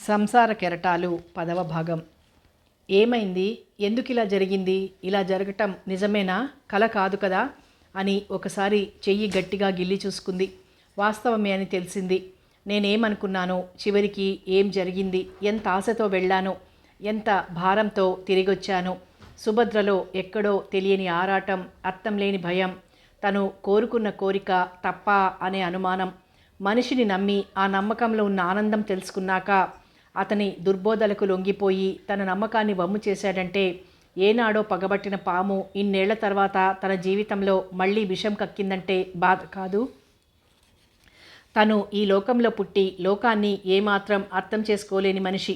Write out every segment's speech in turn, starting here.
సంసార కెరటాలు 10వ భాగం. ఏమైంది? ఎందుకిలా జరిగింది? ఇలా జరగటం నిజమేనా? కల కాదు కదా అని ఒకసారి చెయ్యి గట్టిగా గిల్లి చూసుకుంది. వాస్తవమే అని తెలిసింది. నేనేమనుకున్నానో, చివరికి ఏం జరిగింది, ఎంత ఆశతో వెళ్ళానో, ఎంత భారంతో తిరిగొచ్చానో. సుభద్రలో ఎక్కడో తెలియని ఆరాటం, అర్థం లేని భయం, తను కోరుకున్న కోరిక తప్ప అనే అనుమానం. మనిషిని నమ్మి ఆ నమ్మకంలో ఉన్న ఆనందం తెలుసుకున్నాక అతని దుర్బోధలకు లొంగిపోయి తన నమ్మకాన్ని వమ్ము చేశాడంటే, ఏనాడో పగబట్టిన పాము ఇన్నేళ్ల తర్వాత తన జీవితంలో మళ్ళీ విషం కక్కిందంటే బాధ కాదు. తను ఈ లోకంలో పుట్టి లోకాన్ని ఏమాత్రం అర్థం చేసుకోలేని మనిషి.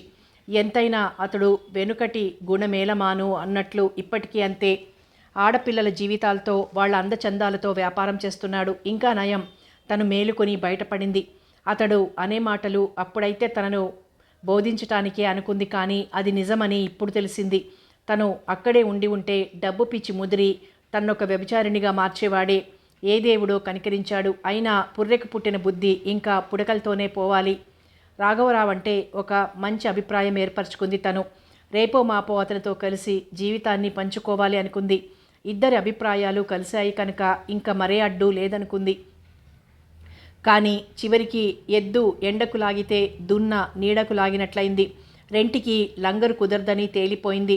ఎంతైనా అతడు వెనుకటి గుణమేలమాను అన్నట్లు ఇప్పటికీ అంతే. ఆడపిల్లల జీవితాలతో, వాళ్ళ అందచందాలతో వ్యాపారం చేస్తున్నాడు. ఇంకా నయం, తను మేలుకొని బయటపడింది. అతడు అనే మాటలు అప్పుడైతే తనను బోధించటానికే అనుకుంది, కానీ అది నిజమని ఇప్పుడు తెలిసింది. తను అక్కడే ఉండి ఉంటే డబ్బు పిచ్చి ముదిరి తన్నొక వ్యభిచారిణిగా మార్చేవాడే. ఏ దేవుడో కనికరించాడు. అయినా పుర్రెకు పుట్టిన బుద్ధి ఇంకా పుడకలతోనే పోవాలి. రాఘవరావు అంటే ఒక మంచి అభిప్రాయం ఏర్పరచుకుంది తను. రేపో మాపో అతనితో కలిసి జీవితాన్ని పంచుకోవాలి అనుకుంది. ఇద్దరి అభిప్రాయాలు కలిశాయి కనుక ఇంకా మరే అడ్డు లేదనుకుంది. కానీ చివరికి ఎద్దు ఎండకు లాగితే దున్న నీడకు లాగినట్లయింది. రెంటికి లంగరు కుదరదని తేలిపోయింది.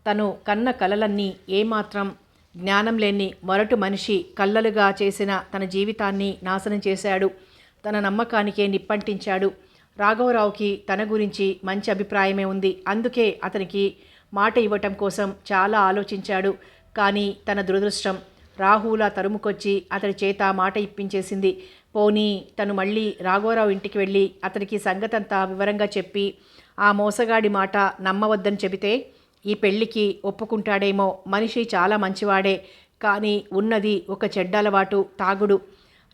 తను కన్న కలలన్నీ ఏమాత్రం జ్ఞానం లేని మొరటు మనిషి కల్లలుగా చేసిన తన జీవితాన్ని నాశనం చేశాడు. తన నమ్మకానికే నిప్పంటించాడు. రాఘవరావుకి తన గురించి మంచి అభిప్రాయమే ఉంది. అందుకే అతనికి మాట ఇవ్వటం కోసం చాలా ఆలోచించాడు. కానీ తన దురదృష్టం రాహులా తరుముకొచ్చి అతడి చేత మాట ఇప్పించేసింది. పోనీ తను మళ్ళీ రాఘవరావు ఇంటికి వెళ్ళి అతనికి సంగతంతా వివరంగా చెప్పి ఆ మోసగాడి మాట నమ్మవద్దని చెబితే ఈ పెళ్లికి ఒప్పుకుంటాడేమో. మనిషి చాలా మంచివాడే, కానీ ఉన్నది ఒక చెడ్డ అలవాటు, తాగుడు.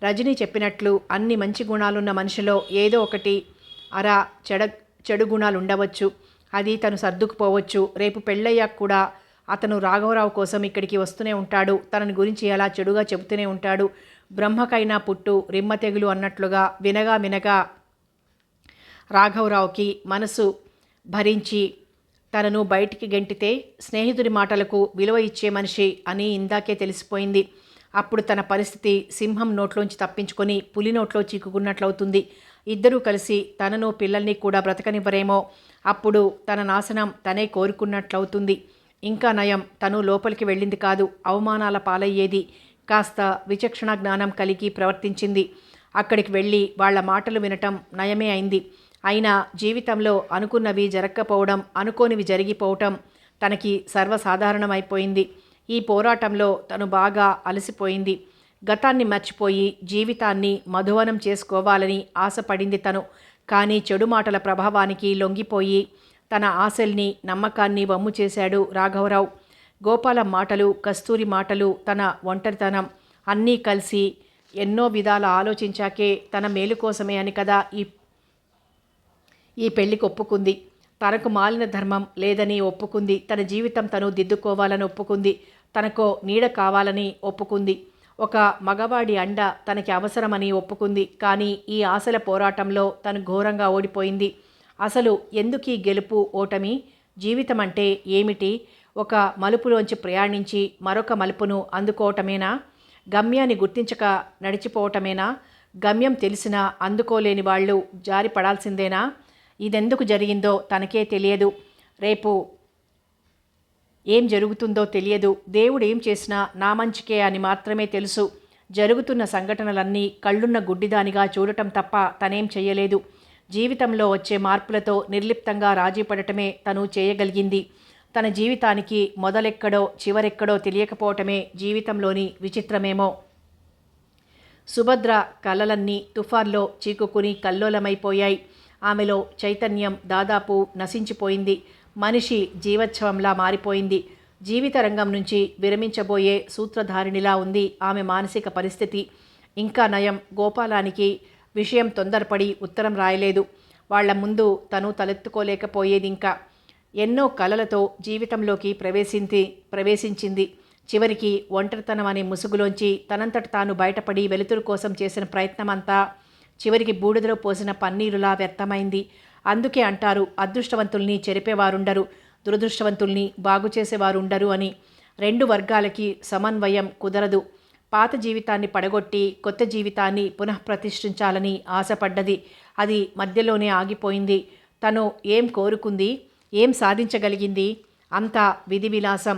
రజని చెప్పినట్లు అన్ని మంచి గుణాలున్న మనిషిలో ఏదో ఒకటి అరా చెడు గుణాలు ఉండవచ్చు. అది తను సర్దుకుపోవచ్చు. రేపు పెళ్ళయ్యాక కూడా అతను రాఘవరావు కోసం ఇక్కడికి వస్తూనే ఉంటాడు. తనని గురించి అలా చెడుగా చెబుతూనే ఉంటాడు. బ్రహ్మకైనా పుట్టు రిమ్మ తెగులు అన్నట్లుగా వినగా రాఘవరావుకి మనసు భరించి తనను బయటికి గెంటితే స్నేహితుడి మాటలకు విలువ ఇచ్చే మనిషి అని ఇందాకే తెలిసిపోయింది. అప్పుడు తన పరిస్థితి సింహం నోట్లోంచి తప్పించుకొని పులి నోట్లో చిక్కుకున్నట్లవుతుంది. ఇద్దరూ కలిసి తనను పిల్లల్ని కూడా బ్రతకనివ్వరేమో. అప్పుడు తన నాశనం తనే కోరుకున్నట్లవుతుంది. ఇంకా నయం, తను లోపలికి వెళ్ళింది కాదు, అవమానాల పాలయ్యేది. కాస్త విచక్షణ జ్ఞానం కలిగి ప్రవర్తించింది. అక్కడికి వెళ్ళి వాళ్ల మాటలు వినటం నయమే అయింది. అయినా జీవితంలో అనుకున్నవి జరగకపోవడం, అనుకోనివి జరిగిపోవటం తనకి సర్వసాధారణమైపోయింది. ఈ పోరాటంలో తను బాగా అలసిపోయింది. గతాన్ని మర్చిపోయి జీవితాన్ని మధువనం చేసుకోవాలని ఆశపడింది తను. కానీ చెడు మాటల ప్రభావానికి లొంగిపోయి తన ఆశల్ని, నమ్మకాన్ని వమ్ము చేశాడు రాఘవరావు. గోపాలం మాటలు, కస్తూరి మాటలు, తన ఒంటరితనం అన్నీ కలిసి ఎన్నో విధాల ఆలోచించాకే తన మేలు కోసమే అని కదా ఈ పెళ్లికి ఒప్పుకుంది. తనకు మాలిన ధర్మం లేదని ఒప్పుకుంది. తన జీవితం తను దిద్దుకోవాలని ఒప్పుకుంది. తనకో నీడ కావాలని ఒప్పుకుంది. ఒక మగవాడి అండ తనకి అవసరమని ఒప్పుకుంది. కానీ ఈ ఆశల పోరాటంలో తను ఘోరంగా ఓడిపోయింది. అసలు ఎందుకీ గెలుపు ఓటమి? జీవితం అంటే ఏమిటి? ఒక మలుపులోంచి ప్రయాణించి మరొక మలుపును అందుకోవటమేనా? గమ్యాన్ని గుర్తించక నడిచిపోవటమేనా? గమ్యం తెలిసినా అందుకోలేని వాళ్ళు జారి పడాల్సిందేనా? ఇదెందుకు జరిగిందో తనకే తెలియదు. రేపు ఏం జరుగుతుందో తెలియదు. దేవుడు ఏం చేసినా నా మంచికే అని మాత్రమే తెలుసు. జరుగుతున్న సంఘటనలన్నీ కళ్ళున్న గుడ్డిదానిగా చూడటం తప్ప తనేం చెయ్యలేదు. జీవితంలో వచ్చే మార్పులతో నిర్లిప్తంగా రాజీ పడటమే తను చేయగలిగింది. తన జీవితానికి మొదలెక్కడో చివరెక్కడో తెలియకపోవటమే జీవితంలోని విచిత్రమేమో. సుభద్ర కలలన్నీ తుఫాన్లో చీకుకుని కల్లోలమైపోయాయి. ఆమెలో చైతన్యం దాదాపు నశించిపోయింది. మనిషి జీవోత్సవంలా మారిపోయింది. జీవిత రంగం నుంచి విరమించబోయే సూత్రధారిణిలా ఉంది ఆమె మానసిక పరిస్థితి. ఇంకా నయం, గోపాలానికి విషయం తొందరపడి ఉత్తరం రాయలేదు. వాళ్ల ముందు తను తలెత్తుకోలేకపోయేది. ఇంకా ఎన్నో కలలతో జీవితంలోకి ప్రవేశించింది. చివరికి ఒంటరితనం అనే ముసుగులోంచి తనంతట తాను బయటపడి వెలుతురు కోసం చేసిన ప్రయత్నమంతా చివరికి బూడిదలో పోసిన పన్నీరులా వ్యర్థమైంది. అందుకే అంటారు, అదృష్టవంతుల్ని చెరిపేవారుండరు, దురదృష్టవంతుల్ని బాగు చేసేవారుండరు అని. రెండు వర్గాలకి సమన్వయం కుదరదు. పాత జీవితాన్ని పడగొట్టి కొత్త జీవితాన్ని పునఃప్రతిష్ఠించాలని ఆశపడ్డది. అది మధ్యలోనే ఆగిపోయింది. తను ఏం కోరుకుంది, ఏం సాధించగలిగింది? అంతా విధి విలాసం.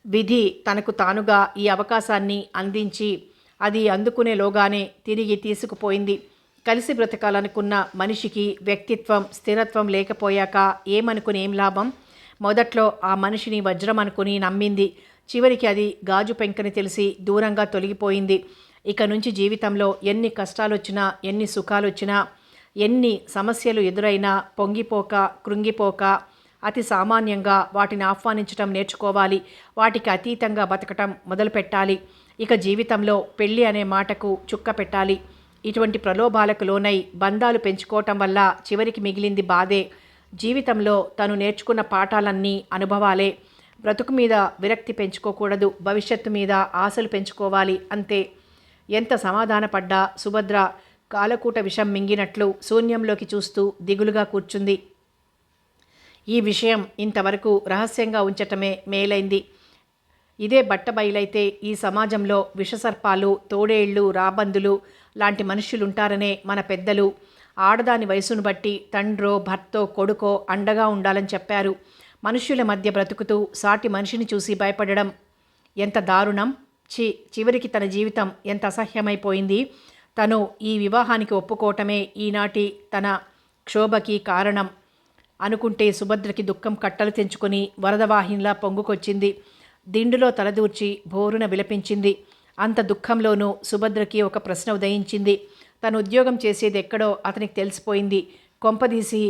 విధి తనకు తానుగా ఈ అవకాశాన్ని అందించి అది అందుకునేలోగానే తిరిగి తీసుకుపోయింది. కలిసి బ్రతకాలనుకున్న మనిషికి వ్యక్తిత్వం, స్థిరత్వం లేకపోయాక ఏమనుకుని ఏం లాభం? మొదట్లో ఆ మనిషిని వజ్రం అనుకుని నమ్మింది. చివరికి అది గాజు పెంకని తెలిసి దూరంగా తొలగిపోయింది. ఇక నుంచి జీవితంలో ఎన్ని కష్టాలొచ్చినా, ఎన్ని సుఖాలొచ్చినా, ఎన్ని సమస్యలు ఎదురైనా పొంగిపోక, కృంగిపోక అతి సామాన్యంగా వాటిని ఆహ్వానించటం నేర్చుకోవాలి. వాటికి అతీతంగా బతకటం మొదలుపెట్టాలి. ఇక జీవితంలో పెళ్ళి అనే మాటకు చుక్క పెట్టాలి. ఇటువంటి ప్రలోభాలకు లోనై బంధాలు పెంచుకోవటం వల్ల చివరికి మిగిలింది బాధే. జీవితంలో తను నేర్చుకున్న పాఠాలన్నీ అనుభవాలే. బ్రతుకు మీద విరక్తి పెంచుకోకూడదు, భవిష్యత్తు మీద ఆశలు పెంచుకోవాలి, అంతే. ఎంత సమాధానపడ్డా సుభద్ర కాలకూట విషం మింగినట్లు శూన్యంలోకి చూస్తూ దిగులుగా కూర్చుంది. ఈ విషయం ఇంతవరకు రహస్యంగా ఉంచటమే మేలైంది. ఇదే బట్టబయలైతే ఈ సమాజంలో విషసర్పాలు, తోడేళ్లు, రాబందులు లాంటి మనుష్యులుంటారనే మన పెద్దలు ఆడదాని వయసును బట్టి తండ్రో, భర్తో, కొడుకో అండగా ఉండాలని చెప్పారు. మనుష్యుల మధ్య బ్రతుకుతూ సాటి మనిషిని చూసి భయపడడం ఎంత దారుణం! చివరికి తన జీవితం ఎంత అసహ్యమైపోయింది. తను ఈ వివాహానికి ఒప్పుకోవటమే ఈనాటి తన క్షోభకి కారణం అనుకుంటే సుభద్రకి దుఃఖం కట్టలు తెంచుకొని వరదవాహినిలా పొంగుకొచ్చింది. దిండులో తలదూర్చి భోరున విలపించింది. అంత దుఃఖంలోనూ సుభద్రకి ఒక ప్రశ్న ఉదయించింది. తను ఉద్యోగం చేసేది ఎక్కడో అతనికి తెలిసిపోయింది. కొంపదీసి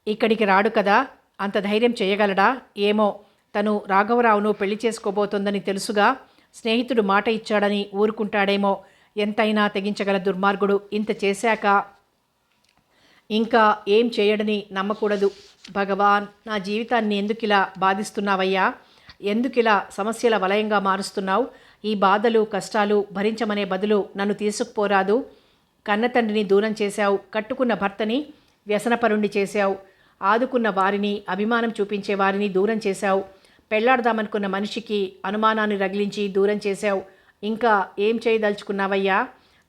ఇక్కడికి రాడు కదా, అంత ధైర్యం చేయగలడా? ఏమో, తను రాఘవరావును పెళ్లి చేసుకోబోతోందని తెలుసుగా, స్నేహితుడు మాట ఇచ్చాడని ఊరుకుంటాడేమో. ఎంతైనా తెగించగల దుర్మార్గుడు. ఇంత చేశాక ఇంకా ఏం చేయడని నమ్మకూడదు. భగవాన్, నా జీవితాన్ని ఎందుకిలా బాధిస్తున్నావయ్యా? ఎందుకిలా సమస్యల వలయంగా మారుస్తున్నావు? ఈ బాధలు, కష్టాలు భరించమనే బదులు నన్ను తీసుకుపోరాదు? కన్నతండ్రిని దూరం చేశావు, కట్టుకున్న భర్తని వ్యసనపరుణ్ణి చేశావు, ఆదుకున్న వారిని, అభిమానం చూపించే వారిని దూరం చేశావు, పెళ్లాడదామనుకున్న మనిషికి అనుమానాన్ని రగిలించి దూరం చేశావు. ఇంకా ఏం చేయదలుచుకున్నావయ్యా?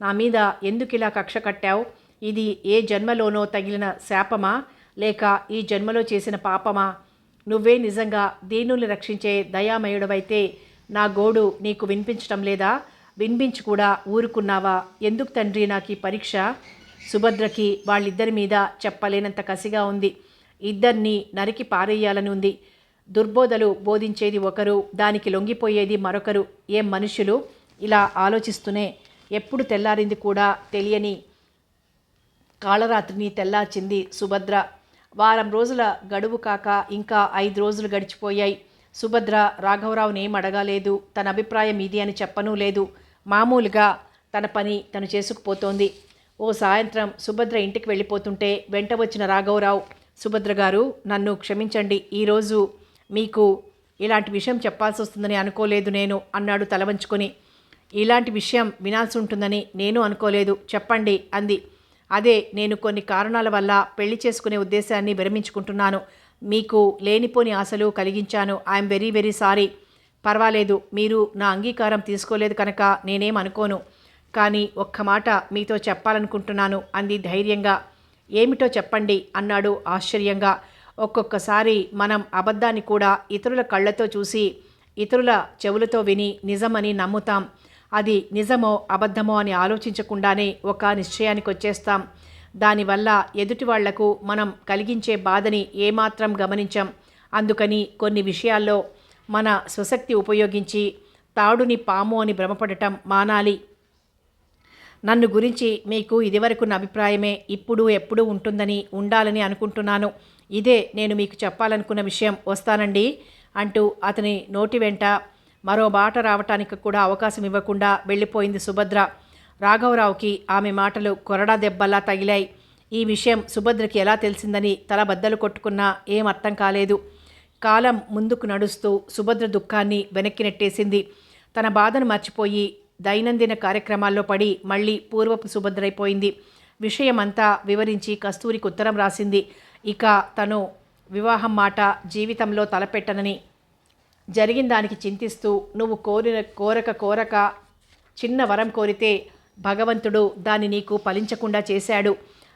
నా మీద ఎందుకిలా కక్ష కట్టావు? ఇది ఏ జన్మలోనో తగిలిన శాపమా, లేక ఈ జన్మలో చేసిన పాపమా? నువ్వే నిజంగా దీనుల్ని రక్షించే దయామయుడవైతే నా గోడు నీకు వినిపించటం లేదా? వినిపించి కూడా ఊరుకున్నావా? ఎందుకు తండ్రి నాకు ఈ పరీక్ష? సుభద్రకి వాళ్ళిద్దరి మీద చెప్పలేనంత కసిగా ఉంది. ఇద్దరిని నరికి పారేయాలని ఉంది. దుర్బోధలు బోధించేది ఒకరు, దానికి లొంగిపోయేది మరొకరు. ఏం మనుషులు! ఇలా ఆలోచిస్తూనే ఎప్పుడు తెల్లారింది కూడా తెలియని కాళరాత్రిని తెల్లార్చింది సుభద్ర. వారం రోజుల గడువు కాక ఇంకా 5 రోజులు గడిచిపోయాయి. సుభద్ర రాఘవరావుని ఏం అడగలేదు. తన అభిప్రాయం ఇది అని చెప్పనూ లేదు. మామూలుగా తన పని తను చేసుకుపోతోంది. ఓ సాయంత్రం సుభద్ర ఇంటికి వెళ్ళిపోతుంటే వెంట వచ్చిన రాఘవరావు, సుభద్ర గారు, నన్ను క్షమించండి, ఈరోజు మీకు ఇలాంటి విషయం చెప్పాల్సి వస్తుందని అనుకోలేదు నేను అన్నాడు తల వంచుకొని. ఇలాంటి విషయం వినాల్సి ఉంటుందని నేను అనుకోలేదు, చెప్పండి అంది. అదే, నేను కొన్ని కారణాల వల్ల పెళ్లి చేసుకునే ఉద్దేశాన్ని విరమించుకుంటున్నాను. మీకు లేనిపోని ఆశలు కలిగించాను. I'm very very sorry. పర్వాలేదు, మీరు నా అంగీకారం తీసుకోలేదు కనుక నేనేం అనుకోను. కానీ ఒక్క మాట మీతో చెప్పాలనుకుంటున్నాను అంది ధైర్యంగా. ఏమిటో చెప్పండి అన్నాడు ఆశ్చర్యంగా. ఒక్కొక్కసారి మనం అబద్ధాన్ని కూడా ఇతరుల కళ్ళతో చూసి, ఇతరుల చెవులతో విని నిజమని నమ్ముతాం. అది నిజమో అబద్ధమో అని ఆలోచించకుండానే ఒక నిశ్చయానికి వచ్చేస్తాం. దానివల్ల ఎదుటి వాళ్లకు మనం కలిగించే బాధని ఏమాత్రం గమనించం. అందుకని కొన్ని విషయాల్లో మన స్వశక్తి ఉపయోగించి తాడుని పాము అని భ్రమపడటం మానాలి. నన్ను గురించి మీకు ఇదివరకున్న అభిప్రాయమే ఇప్పుడు ఎప్పుడూ ఉండాలని అనుకుంటున్నాను. ఇదే నేను మీకు చెప్పాలనుకున్న విషయం. వస్తానండి అంటూ అతని నోటి వెంట మరో మాట రావటానికి కూడా అవకాశం ఇవ్వకుండా వెళ్ళిపోయింది సుభద్ర. రాఘవరావుకి ఆమె మాటలు కొరడా దెబ్బలా తగిలాయి. ఈ విషయం సుభద్రకి ఎలా తెలిసిందని తల బద్దలు కొట్టుకున్నా ఏం అర్థం కాలేదు. కాలం ముందుకు నడుస్తూ సుభద్ర దుఃఖాన్ని వెనక్కి నెట్టేసింది. తన బాధను మర్చిపోయి దైనందిన కార్యక్రమాల్లో పడి మళ్ళీ పూర్వపు సుభద్రైపోయింది. విషయమంతా వివరించి కస్తూరికి ఉత్తరం రాసింది. ఇక తను వివాహం మాట జీవితంలో తలపెట్టనని, జరిగిన దానికి చింతిస్తూ నువ్వు కోరక చిన్న వరం కోరితే భగవంతుడు దాన్ని నీకు ఫలించకుండా చేశాడు.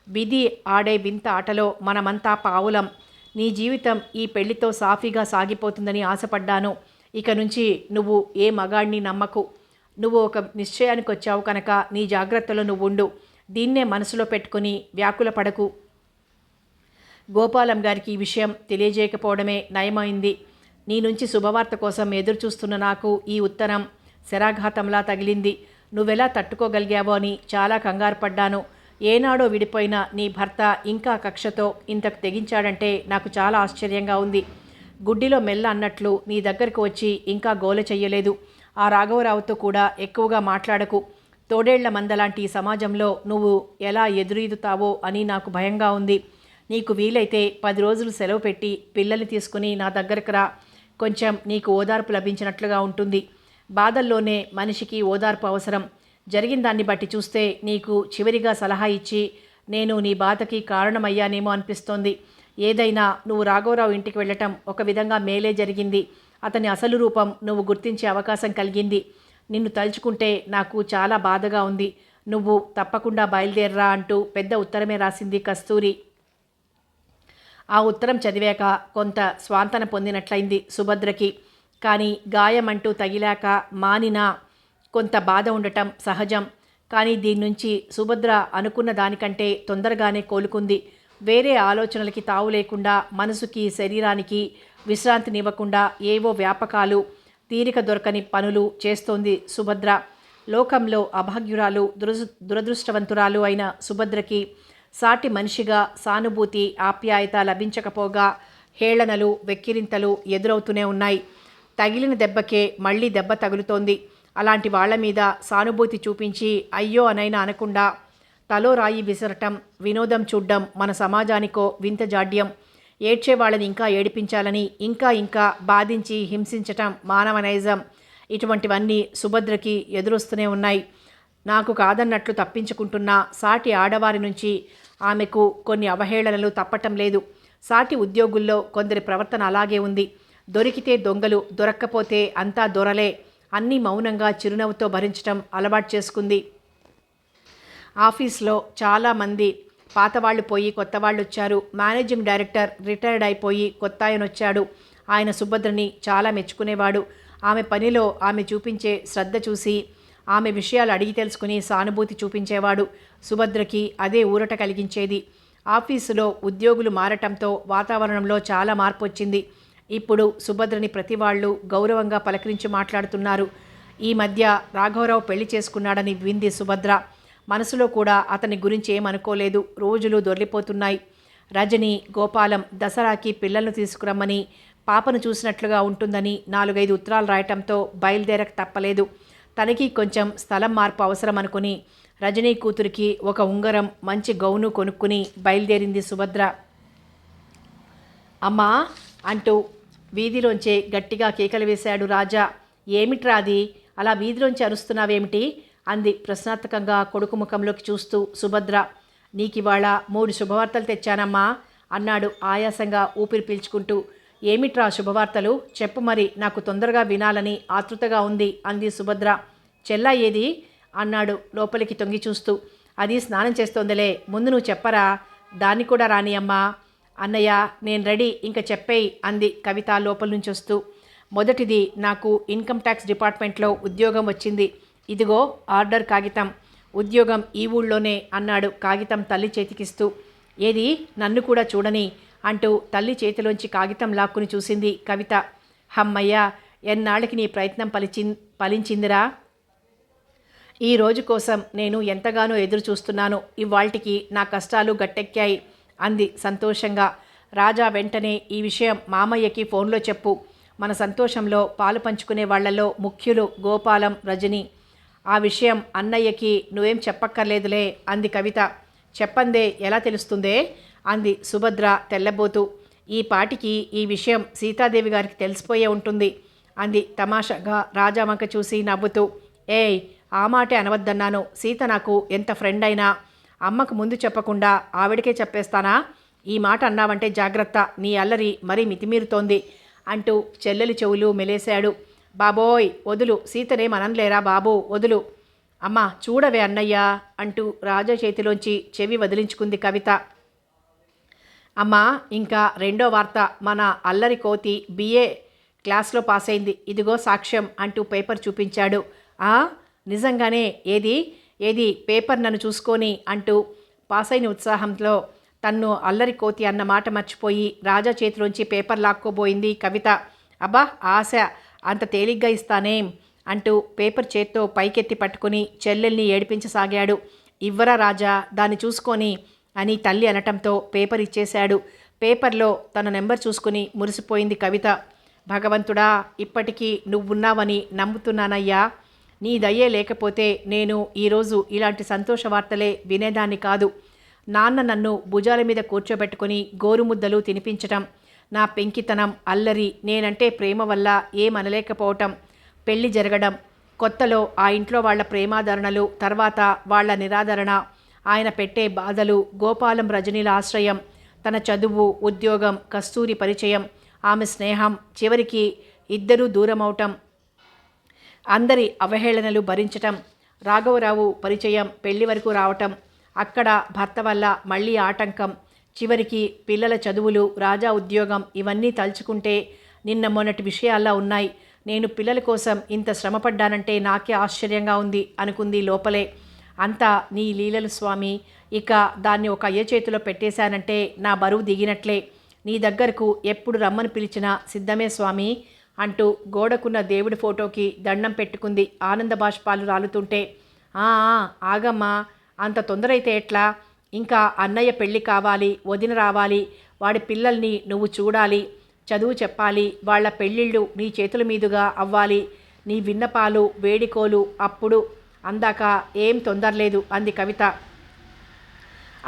విధి ఆడే వింత ఆటలో మనమంతా పావులం. నీ జీవితం ఈ పెళ్లితో సాఫీగా సాగిపోతుందని ఆశపడ్డాను. ఇక నుంచి నువ్వు ఏ మగాడిని నమ్మకు. నువ్వు ఒక నిశ్చయానికి వచ్చావు కనుక నీ జాగ్రత్తలో నువ్వు ఉండు. దీన్నే మనసులో పెట్టుకుని వ్యాకుల పడకు. గోపాలం గారికి ఈ విషయం తెలియజేయకపోవడమే నయమైంది. నీ నుంచి శుభవార్త కోసం ఎదురుచూస్తున్న నాకు ఈ ఉత్తరం శరాఘాతంలా తగిలింది. నువ్వెలా తట్టుకోగలిగావో అని చాలా కంగారు పడ్డాను. ఏనాడో విడిపోయిన నీ భర్త ఇంకా కక్షతో ఇంతకు తెగించాడంటే నాకు చాలా ఆశ్చర్యంగా ఉంది. గుడ్డిలో మెల్ల అన్నట్లు నీ దగ్గరకు వచ్చి ఇంకా గోల చెయ్యలేదు. ఆ రాఘవరావుతో కూడా ఎక్కువగా మాట్లాడకు. తోడేళ్ల మందలాంటి సమాజంలో నువ్వు ఎలా ఎదురీదుతావో అని నాకు భయంగా ఉంది. నీకు వీలైతే 10 రోజులు సెలవు పెట్టి పిల్లల్ని తీసుకుని నా దగ్గరకు రా. కొంచెం నీకు ఓదార్పు లభించినట్లుగా ఉంటుంది. బాధల్లోనే మనిషికి ఓదార్పు అవసరం. జరిగిన దాన్ని బట్టి చూస్తే నీకు చివరిగా సలహా ఇచ్చి నేను నీ బాధకి కారణమయ్యానేమో అనిపిస్తోంది. ఏదైనా నువ్వు రాఘవరావు ఇంటికి వెళ్ళటం ఒక విధంగా మేలే జరిగింది. అతని అసలు రూపం నువ్వు గుర్తించే అవకాశం కలిగింది. నిన్ను తలుచుకుంటే నాకు చాలా బాధగా ఉంది. నువ్వు తప్పకుండా బయలుదేరరా అంటూ పెద్ద ఉత్తరమే రాసింది కస్తూరి. ఆ ఉత్తరం చదివాక కొంత స్వాంతన పొందినట్లయింది సుభద్రకి. కానీ గాయం అంటూ తగిలాక మానినా కొంత బాధ ఉండటం సహజం. కానీ దీని నుంచి సుభద్ర అనుకున్న దానికంటే తొందరగానే కోలుకుంది. వేరే ఆలోచనలకి తావు లేకుండా, మనసుకి శరీరానికి విశ్రాంతినివ్వకుండా ఏవో వ్యాపకాలు, తీరిక దొరకని పనులు చేస్తోంది సుభద్ర. లోకంలో అభాగ్యురాలు, దురదృష్టవంతురాలు అయిన సుభద్రకి సాటి మనిషిగా సానుభూతి, ఆప్యాయత లభించకపోగా హేళనలు, వెక్కిరింతలు ఎదురవుతూనే ఉన్నాయి. తగిలిన దెబ్బకే మళ్ళీ దెబ్బ తగులుతోంది. అలాంటి వాళ్ల మీద సానుభూతి చూపించి అయ్యో అనైనా అనకుండా తలో రాయి విసరటం, వినోదం చూడ్డం మన సమాజానికో వింత జాడ్యం. ఏడ్చే వాళ్ళని ఇంకా ఏడిపించాలని ఇంకా బాధించి హింసించటం మానవ నైజం. ఇటువంటివన్నీ సుభద్రకి ఎదురొస్తూనే ఉన్నాయి. నాకు కాదన్నట్లు తప్పించుకుంటున్న సాటి ఆడవారి నుంచి ఆమెకు కొన్ని అవహేళనలు తప్పటం లేదు. సాటి ఉద్యోగుల్లో కొందరి ప్రవర్తన అలాగే ఉంది. దొరికితే దొంగలు, దొరక్కపోతే అంతా దొరలే. అన్నీ మౌనంగా చిరునవ్వుతో భరించటం అలవాటు చేసుకుంది. ఆఫీస్లో చాలామంది పాతవాళ్లు పోయి కొత్తవాళ్ళు వచ్చారు. మేనేజింగ్ డైరెక్టర్ రిటైర్డ్ అయిపోయి కొత్త ఆయన వచ్చాడు. ఆయన సుభద్రని చాలా మెచ్చుకునేవాడు. ఆమె పనిలో ఆమె చూపించే శ్రద్ధ చూసి ఆమె విషయాలు అడిగి తెలుసుకుని సానుభూతి చూపించేవాడు. సుభద్రకి అదే ఊరట కలిగించేది. ఆఫీసులో ఉద్యోగులు మారటంతో వాతావరణంలో చాలా మార్పు వచ్చింది. ఇప్పుడు సుభద్రని ప్రతి వాళ్ళు గౌరవంగా పలకరించి మాట్లాడుతున్నారు. ఈ మధ్య రాఘవరావు పెళ్లి చేసుకున్నాడని వింది సుభద్ర. మనసులో కూడా అతని గురించి ఏమనుకోలేదు. రోజులు దొర్లిపోతున్నాయి. రజని, గోపాలం దసరాకి పిల్లలను తీసుకురమ్మని, పాపను చూసినట్లుగా ఉంటుందని 4-5 ఉత్తరాలు రాయటంతో బయలుదేరక తప్పలేదు. తనకి కొంచెం స్థలం మార్పు అవసరం అనుకుని రజనీ కూతురికి ఒక ఉంగరం, మంచి గౌను కొనుక్కుని బయలుదేరింది సుభద్ర. అమ్మా అంటూ వీధిలోంచే గట్టిగా కేకలు వేశాడు రాజా. ఏమిట్రాది, అలా వీధిలోంచి అరుస్తున్నావేమిటి అంది ప్రశ్నార్థకంగా కొడుకు ముఖంలోకి చూస్తూ సుభద్ర. నీకివాళ 3 శుభవార్తలు తెచ్చానమ్మా అన్నాడు ఆయాసంగా ఊపిరి పీల్చుకుంటూ. ఏమిట్రా శుభవార్తలు, చెప్పు మరి, నాకు తొందరగా వినాలని ఆతృతగా ఉంది అంది సుభద్ర. చెల్లా ఏది అన్నాడు లోపలికి తొంగి చూస్తూ. అది స్నానం చేస్తోందిలే, ముందు నువ్వు చెప్పరా, దాన్ని కూడా రాని అమ్మా. అన్నయ్య నేను రెడీ, ఇంకా చెప్పేయి అంది కవిత లోపల నుంచి వస్తూ. మొదటిది, నాకు ఇన్కమ్ ట్యాక్స్ డిపార్ట్మెంట్లో ఉద్యోగం వచ్చింది. ఇదిగో ఆర్డర్ కాగితం. ఉద్యోగం ఈ ఊళ్ళోనే అన్నాడు కాగితం తల్లి చేతికిస్తూ. ఏది, నన్ను కూడా చూడని అంటూ తల్లి చేతిలోంచి కాగితం లాక్కుని చూసింది కవిత. హమ్మయ్య, ఎన్నాళ్ళకి నీ ప్రయత్నం ఫలించిందిరా. ఈ రోజు కోసం నేను ఎంతగానో ఎదురు చూస్తున్నాను. ఇవాళ్టికి నా కష్టాలు గట్టెక్కాయి అంది సంతోషంగా. రాజా వెంటనే ఈ విషయం మామయ్యకి ఫోన్లో చెప్పు. మన సంతోషంలో పాలు పంచుకునే వాళ్లలో ముఖ్యులు గోపాలం, రజని. ఆ విషయం అన్నయ్యకి నువ్వేం చెప్పక్కర్లేదులే అంది కవిత. చెప్పందే ఎలా తెలుస్తుందే అంది సుభద్ర తెల్లబోతూ. ఈ పాటికి ఈ విషయం సీతాదేవి గారికి తెలిసిపోయే ఉంటుంది అంది తమాషాగా రాజా వంక చూసి నవ్వుతూ. ఏయ్, ఆ మాటే అనవద్దన్నాను. సీత నాకు ఎంత ఫ్రెండ్ అయినా అమ్మకు ముందు చెప్పకుండా ఆవిడకే చెప్పేస్తానా? ఈ మాట అన్నావంటే జాగ్రత్త, నీ అల్లరి మరీ మితిమీరుతోంది అంటూ చెల్లెలి చెవులు మెలేశాడు. బాబోయ్ వదులు, సీతనేం అనలేరా బాబు, వదులు. అమ్మా చూడవే అన్నయ్య అంటూ రాజా చేతిలోంచి చెవి వదిలించుకుంది కవిత. అమ్మా ఇంకా రెండో వార్త, మన అల్లరి కోతి బిఏ క్లాస్లో పాస్ అయింది, ఇదిగో సాక్ష్యం అంటూ పేపర్ చూపించాడు. ఆ నిజంగానే? ఏది ఏది పేపర్ నన్ను చూసుకొని అంటూ పాస్ అయిన ఉత్సాహంలో తన్ను అల్లరి కోతి అన్న మాట మర్చిపోయి రాజా చేతిలోంచి పేపర్ లాక్కోబోయింది కవిత. అబ్బా ఆశ, అంత తేలిగ్గా ఇస్తానేం అంటూ పేపర్ చేత్తో పైకెత్తి పట్టుకుని చెల్లెల్ని ఏడిపించసాగాడు. ఇవ్వరా రాజా, దాన్ని చూసుకొని అని తల్లి అనటంతో పేపర్ ఇచ్చేశాడు. పేపర్లో తన నెంబర్ చూసుకుని మురిసిపోయింది కవిత. భగవంతుడా, ఇప్పటికీ నువ్వున్నావని నమ్ముతున్నానయ్యా. నీ దయ్యే లేకపోతే నేను ఈరోజు ఇలాంటి సంతోష వార్తలే వినేదాన్ని కాదు. నాన్న నన్ను భుజాల మీద కూర్చోబెట్టుకుని గోరుముద్దలు తినిపించటం, నా పెంకితనం, అల్లరి, నేనంటే ప్రేమ వల్ల ఏమనలేకపోవటం, పెళ్లి జరగడం, కొత్తలో ఆ ఇంట్లో వాళ్ల ప్రేమాదరణలు, తర్వాత వాళ్ల నిరాదరణ, ఆయన పెట్టే బాధలు, గోపాలం రజనీల ఆశ్రయం, తన చదువు, ఉద్యోగం, కస్తూరి పరిచయం, ఆమె స్నేహం, చివరికి ఇద్దరూ దూరమవటం, అందరి అవహేళనలు భరించటం, రాఘవరావు పరిచయం, పెళ్లి వరకు రావటం, అక్కడ భర్త వల్ల మళ్ళీ ఆటంకం, చివరికి పిల్లల చదువులు, రాజా ఉద్యోగం, ఇవన్నీ తలుచుకుంటే నిన్న మొన్నటి విషయాల్లా ఉన్నాయి. నేను పిల్లల కోసం ఇంత శ్రమపడ్డానంటే నాకే ఆశ్చర్యంగా ఉంది అనుకుంది లోపలే. అంతా నీ లీలలు స్వామి, ఇక దాన్ని ఒక అయ్య చేతిలో పెట్టేశానంటే నా బరువు దిగినట్లే. నీ దగ్గరకు ఎప్పుడు రమ్మని పిలిచినా సిద్ధమే స్వామి అంటూ గోడకున్న దేవుడి ఫోటోకి దండం పెట్టుకుంది ఆనంద బాష్పాలు రాలుతుంటే. ఆగమ్మా, అంత తొందర అయితే ఎట్లా? ఇంకా అన్నయ్య పెళ్ళి కావాలి, వదిన రావాలి, వాడి పిల్లల్ని నువ్వు చూడాలి, చదువు చెప్పాలి, వాళ్ళ పెళ్ళిళ్ళు నీ చేతుల మీదుగా అవ్వాలి, నీ విన్నపాలు వేడికోలు అప్పుడు అందాక ఏం తొందరలేదు అంది కవిత.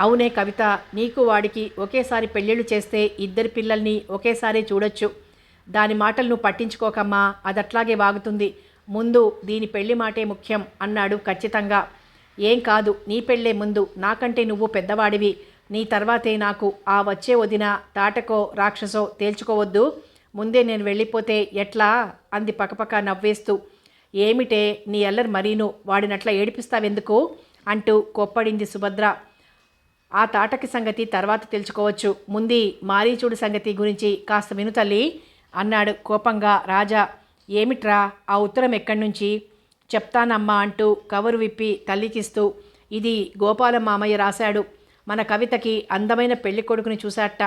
అవునే కవిత, నీకు వాడికి ఒకేసారి పెళ్ళిళ్ళు చేస్తే ఇద్దరి పిల్లల్ని ఒకేసారి చూడొచ్చు. దాని మాటలు నువ్వు పట్టించుకోకమ్మా, అదట్లాగే వాగుతుంది. ముందు దీని పెళ్లి మాటే ముఖ్యం అన్నాడు ఖచ్చితంగా. ఏం కాదు, నీ పెళ్ళే ముందు, నాకంటే నువ్వు పెద్దవాడివి, నీ తర్వాతే నాకు. ఆ వచ్చే వదిన తాటకో రాక్షసో తేల్చుకోవద్దు, ముందే నేను వెళ్ళిపోతే ఎట్లా అంది పకపక నవ్వేస్తూ. ఏమిటే నీ అల్లరి మరీను, వాడినట్లా ఏడిపిస్తావెందుకు అంటూ కొప్పడింది సుభద్ర. ఆ తాటకి సంగతి తర్వాత తెలుసుకోవచ్చు, ముందు మారీచుడి సంగతి గురించి కాస్త విను తల్లి అన్నాడు కోపంగా రాజా. ఏమిట్రా ఆ ఉత్తరం ఎక్కడి నుంచి? చెప్తానమ్మా అంటూ కవరు విప్పి తల్లికిస్తూ, ఇది గోపాలం మామయ్య రాశాడు. మన కవితకి అందమైన పెళ్లి కొడుకుని చూశాట.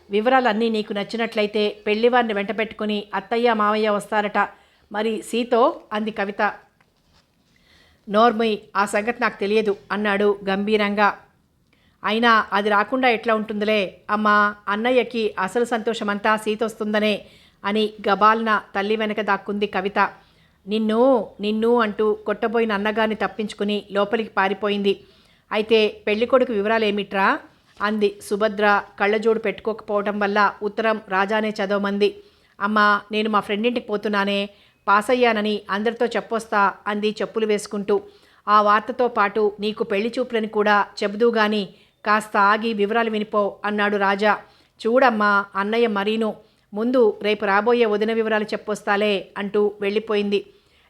వివరాలన్నీ నీకు నచ్చినట్లయితే పెళ్లివారిని వెంట పెట్టుకుని అత్తయ్య మామయ్య వస్తారట. మరి సీతో అంది కవిత. నోర్మయ్, ఆ సంగతి నాకు తెలియదు అన్నాడు గంభీరంగా. అయినా అది రాకుండా ఎట్లా ఉంటుందిలే అమ్మా, అన్నయ్యకి అసలు సంతోషమంతా సీత వస్తుందనే అని గబాల్న తల్లి వెనక దాక్కుంది కవిత. నిన్ను నిన్ను అంటూ కొట్టబోయిన అన్నగారిని తప్పించుకుని లోపలికి పారిపోయింది. అయితే పెళ్ళికొడుకు వివరాలేమిట్రా అంది సుభద్ర కళ్ళజోడు పెట్టుకోకపోవటం వల్ల ఉత్తరం రాజానే చదవమంది. అమ్మా, నేను మా ఫ్రెండ్ ఇంటికి పోతున్నానే, పాస్ అయ్యానని అందరితో చెప్పొస్తా అంది చెప్పులు వేసుకుంటూ. ఆ వార్తతో పాటు నీకు పెళ్లి చూపులని కూడా చెబుదూ గాని కాస్త ఆగి వివరాలు వినిపో అన్నాడు రాజా. చూడమ్మా అన్నయ్య మరీను, ముందు రేపు రాబోయే వదిన వివరాలు చెప్పొస్తాలే అంటూ వెళ్ళిపోయింది.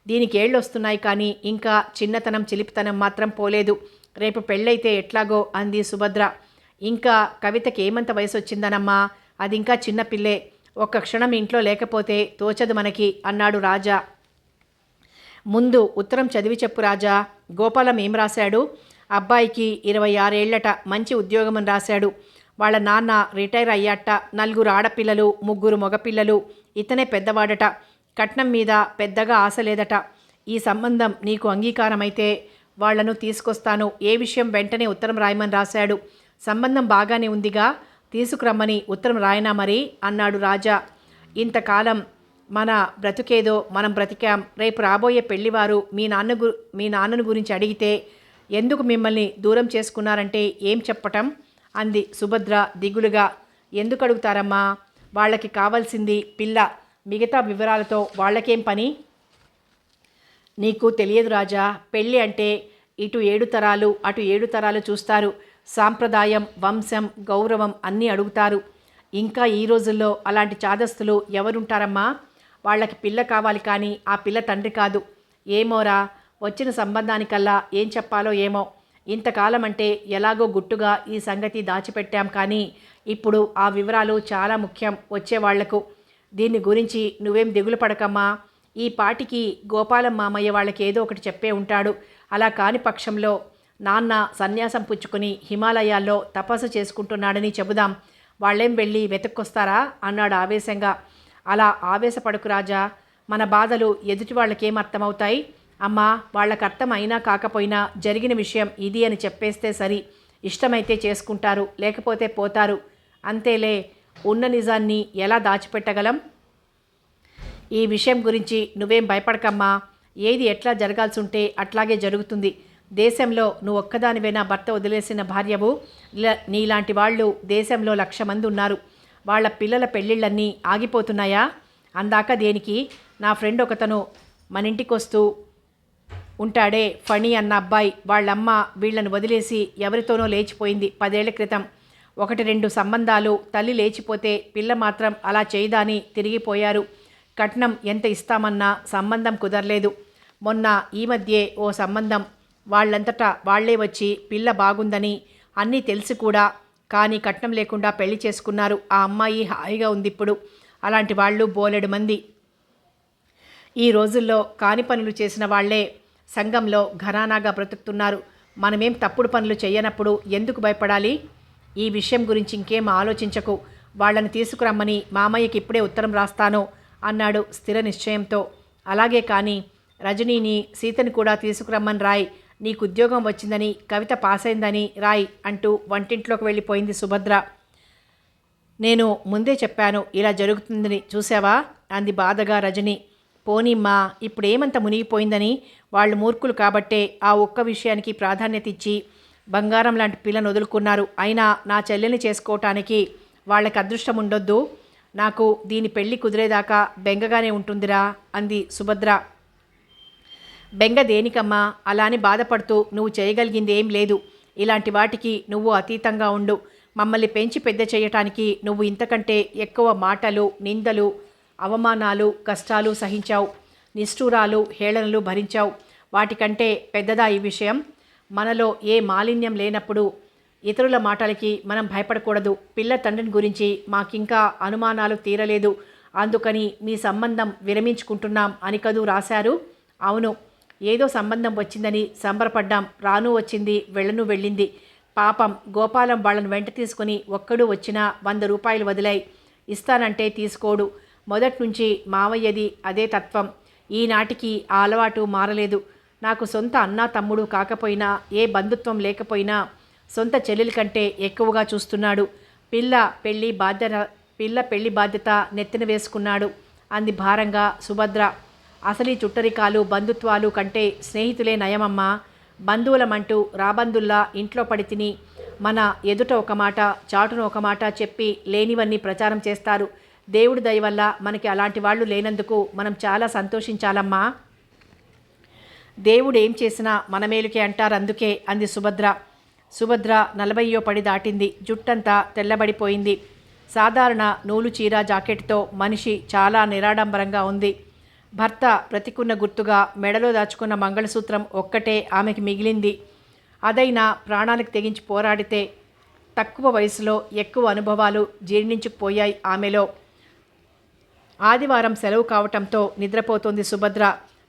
దీనికి ఏళ్ళు వస్తున్నాయి కానీ ఇంకా చిన్నతనం చిలిపితనం మాత్రం పోలేదు. రేపు పెళ్ళైతే ఎట్లాగో అంది సుభద్ర. ఇంకా కవితకి ఏమంత వయసు వచ్చిందనమ్మా, అది ఇంకా చిన్నపిల్లే, ఒక్క క్షణం ఇంట్లో లేకపోతే తోచదు మనకి అన్నాడు రాజా. ముందు ఉత్తరం చదివి చెప్పు రాజా. గోపాలం ఏం రాశాడు? అబ్బాయికి 26 ఏళ్లట, మంచి ఉద్యోగమని రాశాడు. వాళ్ళ నాన్న రిటైర్ అయ్యాట, 4 ఆడపిల్లలు 3 మగపిల్లలు, ఇతనే పెద్దవాడట. కట్నం మీద పెద్దగా ఆశ లేదట. ఈ సంబంధం నీకు అంగీకారమైతే వాళ్లను తీసుకొస్తాను, ఏ విషయం వెంటనే ఉత్తరం రాయమని రాశాడు. సంబంధం బాగానే ఉందిగా, తీసుకురమ్మని ఉత్తరం రాయనా మరి అన్నాడు రాజా. ఇంతకాలం మన బ్రతుకేదో మనం బ్రతికాం, రేపు రాబోయే పెళ్లివారు మీ నాన్నను గురించి అడిగితే ఎందుకు మిమ్మల్ని దూరం చేసుకున్నారంటే ఏం చెప్పటం అంది సుభద్ర దిగులుగా. ఎందుకు అడుగుతారమ్మా, వాళ్ళకి కావాల్సింది పిల్ల, మిగతా వివరాలతో వాళ్ళకేం పని? నీకు తెలియదు రాజా, పెళ్ళి అంటే ఇటు 7 తరాలు అటు 7 తరాలు చూస్తారు. సాంప్రదాయం, వంశం, గౌరవం అన్నీ అడుగుతారు. ఇంకా ఈ రోజుల్లో అలాంటి చాదస్తులు ఎవరుంటారమ్మా? వాళ్ళకి పిల్ల కావాలి కానీ ఆ పిల్ల తండ్రి కాదు. ఏమోరా, వచ్చిన సంబంధానికల్లా ఏం చెప్పాలో ఏమో. ఇంతకాలం అంటే ఎలాగో గుట్టుగా ఈ సంగతి దాచిపెట్టాం, కానీ ఇప్పుడు ఆ వివరాలు చాలా ముఖ్యం వచ్చేవాళ్లకు. దీన్ని గురించి నువ్వేం దిగులు పడకమ్మా. ఈ పాటికి గోపాలం మామయ్య వాళ్ళకి ఏదో ఒకటి చెప్పే ఉంటాడు. అలా కాని పక్షంలో నాన్న సన్యాసం పుచ్చుకొని హిమాలయాల్లో తపస్సు చేసుకుంటున్నాడని చెబుదాం. వాళ్ళేం వెళ్ళి వెతుక్కొస్తారా అన్నాడు ఆవేశంగా. అలా ఆవేశపడకు రాజా, మన బాధలు ఎదుటి వాళ్ళకేం అర్థమవుతాయి? అమ్మా, వాళ్ళకి అర్థం అయినా కాకపోయినా జరిగిన విషయం ఇది అని చెప్పేస్తే సరి. ఇష్టమైతే చేసుకుంటారు, లేకపోతే పోతారు. అంతేలే, ఉన్న నిజాన్ని ఎలా దాచిపెట్టగలం? ఈ విషయం గురించి నువ్వేం భయపడకమ్మా. ఏది ఎట్లా జరగాల్సి ఉంటే అట్లాగే జరుగుతుంది. దేశంలో నువ్వు ఒక్కదానివైనా భర్త వదిలేసిన భార్యవు. నీలాంటి వాళ్ళు దేశంలో 1,00,000 మంది ఉన్నారు. వాళ్ళ పిల్లల పెళ్ళిళ్ళన్నీ ఆగిపోతున్నాయా? అందాక దేనికి? నా ఫ్రెండ్ ఒకతను మన ఇంటికి వస్తూ ఉంటాడే, ఫణి అన్న అబ్బాయి, వాళ్ళమ్మ వీళ్లను వదిలేసి ఎవరితోనో లేచిపోయింది 10 ఏళ్ల క్రితం. 1-2 సంబంధాలు, తల్లి లేచిపోతే పిల్ల మాత్రం అలా చేయదాని తిరిగిపోయారు. కట్నం ఎంత ఇస్తామన్నా సంబంధం కుదరలేదు. మొన్న ఈ మధ్యే ఓ సంబంధం వాళ్ళంతటా వాళ్లే వచ్చి పిల్ల బాగుందని అన్నీ తెలిసి కూడా కానీ కట్నం లేకుండా పెళ్లి చేసుకున్నారు. ఆ అమ్మాయి హాయిగా ఉంది ఇప్పుడు. అలాంటి వాళ్ళు బోలెడు మంది. ఈ రోజుల్లో కాని పనులు చేసిన వాళ్లే సంఘంలో ఘరానాగా బ్రతుకుతున్నారు. మనమేం తప్పుడు పనులు చేయనప్పుడు ఎందుకు భయపడాలి? ఈ విషయం గురించి ఇంకేం ఆలోచించకు. వాళ్ళని తీసుకురమ్మని మామయ్యకి ఇప్పుడే ఉత్తరం రాస్తాను అన్నాడు స్థిర నిశ్చయంతో. అలాగే కానీ రజనీని, సీతని కూడా తీసుకురమ్మని రాయ్. నీకు ఉద్యోగం వచ్చిందని, కవిత పాస్ అయిందని రాయ్ అంటూ వంటింట్లోకి వెళ్ళిపోయింది సుభద్ర. నేను ముందే చెప్పాను ఇలా జరుగుతుందని, చూసావా అంది బాధగా రజని. పోనీమ్మా, ఇప్పుడేమంత మునిగిపోయిందని? వాళ్ళు మూర్ఖులు కాబట్టే ఆ ఒక్క విషయానికి ప్రాధాన్యత ఇచ్చి బంగారం లాంటి పిల్లను వదులుకున్నారు. అయినా నా చెల్లెల్ని చేసుకోవటానికి వాళ్ళకి అదృష్టం ఉండొద్దు? నాకు దీని పెళ్లి కుదిరేదాకా బెంగగానే ఉంటుందిరా అంది సుభద్ర. బెంగ దేనికమ్మా? అలాని బాధపడుతూ నువ్వు చేయగలిగింది ఏం లేదు. ఇలాంటి వాటికి నువ్వు అతీతంగా ఉండు. మమ్మల్ని పెంచి పెద్ద చేయటానికి నువ్వు ఇంతకంటే ఎక్కువ మాటలు, నిందలు, అవమానాలు, కష్టాలు సహించావు. నిష్ఠూరాలు, హేళనలు భరించావు. వాటికంటే పెద్దదా ఈ విషయం? మనలో ఏ మాలిన్యం లేనప్పుడు ఇతరుల మాటలకి మనం భయపడకూడదు. పిల్ల తండ్రిని గురించి మాకింకా అనుమానాలు తీరలేదు. అందుకని మీ సంబంధం విరమించుకుంటున్నాం అని కదూ రాశారు? అవును, ఏదో సంబంధం వచ్చిందని సంబరపడ్డాం. రాను వచ్చింది, వెళ్ళను వెళ్ళింది. పాపం గోపాలం వాళ్ళను వెంట తీసుకుని ఒక్కడు వచ్చినా 100 రూపాయలు వదిలాయి. ఇస్తానంటే తీసుకోడు. మొదటి నుంచి మావయ్యది అదే తత్వం. ఈనాటికి ఆ అలవాటు మారలేదు. నాకు సొంత అన్నా తమ్ముడు కాకపోయినా, ఏ బంధుత్వం లేకపోయినా సొంత చెల్లెలి కంటే ఎక్కువగా చూస్తున్నాడు. పిల్ల పెళ్లి బాధ్యత నెత్తిన వేసుకున్నాడు అంది భారంగా సుభద్ర. అసలీ చుట్టరికాలు, బంధుత్వాలు కంటే స్నేహితులే నయమమ్మా. బంధువులమంటూ రాబందుల్లా ఇంట్లో పడి తిని మన ఎదుట ఒక మాట, చాటున ఒక మాట చెప్పి లేనివన్నీ ప్రచారం చేస్తారు. దేవుడి దయ వల్ల మనకి అలాంటి వాళ్ళు లేనందుకు మనం చాలా సంతోషించాలమ్మా. దేవుడు ఏం చేసినా మన మేలుకే అంటారు, అందుకే అంది సుభద్ర. సుభద్ర 40 పడి దాటింది. జుట్టంతా తెల్లబడిపోయింది. సాధారణ నూలు చీర జాకెట్తో మనిషి చాలా నిరాడంబరంగా ఉంది. భర్త బ్రతికున్న గుర్తుగా మెడలో దాచుకున్న మంగళసూత్రం ఒక్కటే ఆమెకి మిగిలింది. అదైనా ప్రాణాలకు తెగించి పోరాడితే తక్కువ వయసులో ఎక్కువ అనుభవాలు జీర్ణించుకుపోయాయి ఆమెలో. ఆదివారం సెలవు కావటంతో నిద్రపోతోంది సుభద్ర.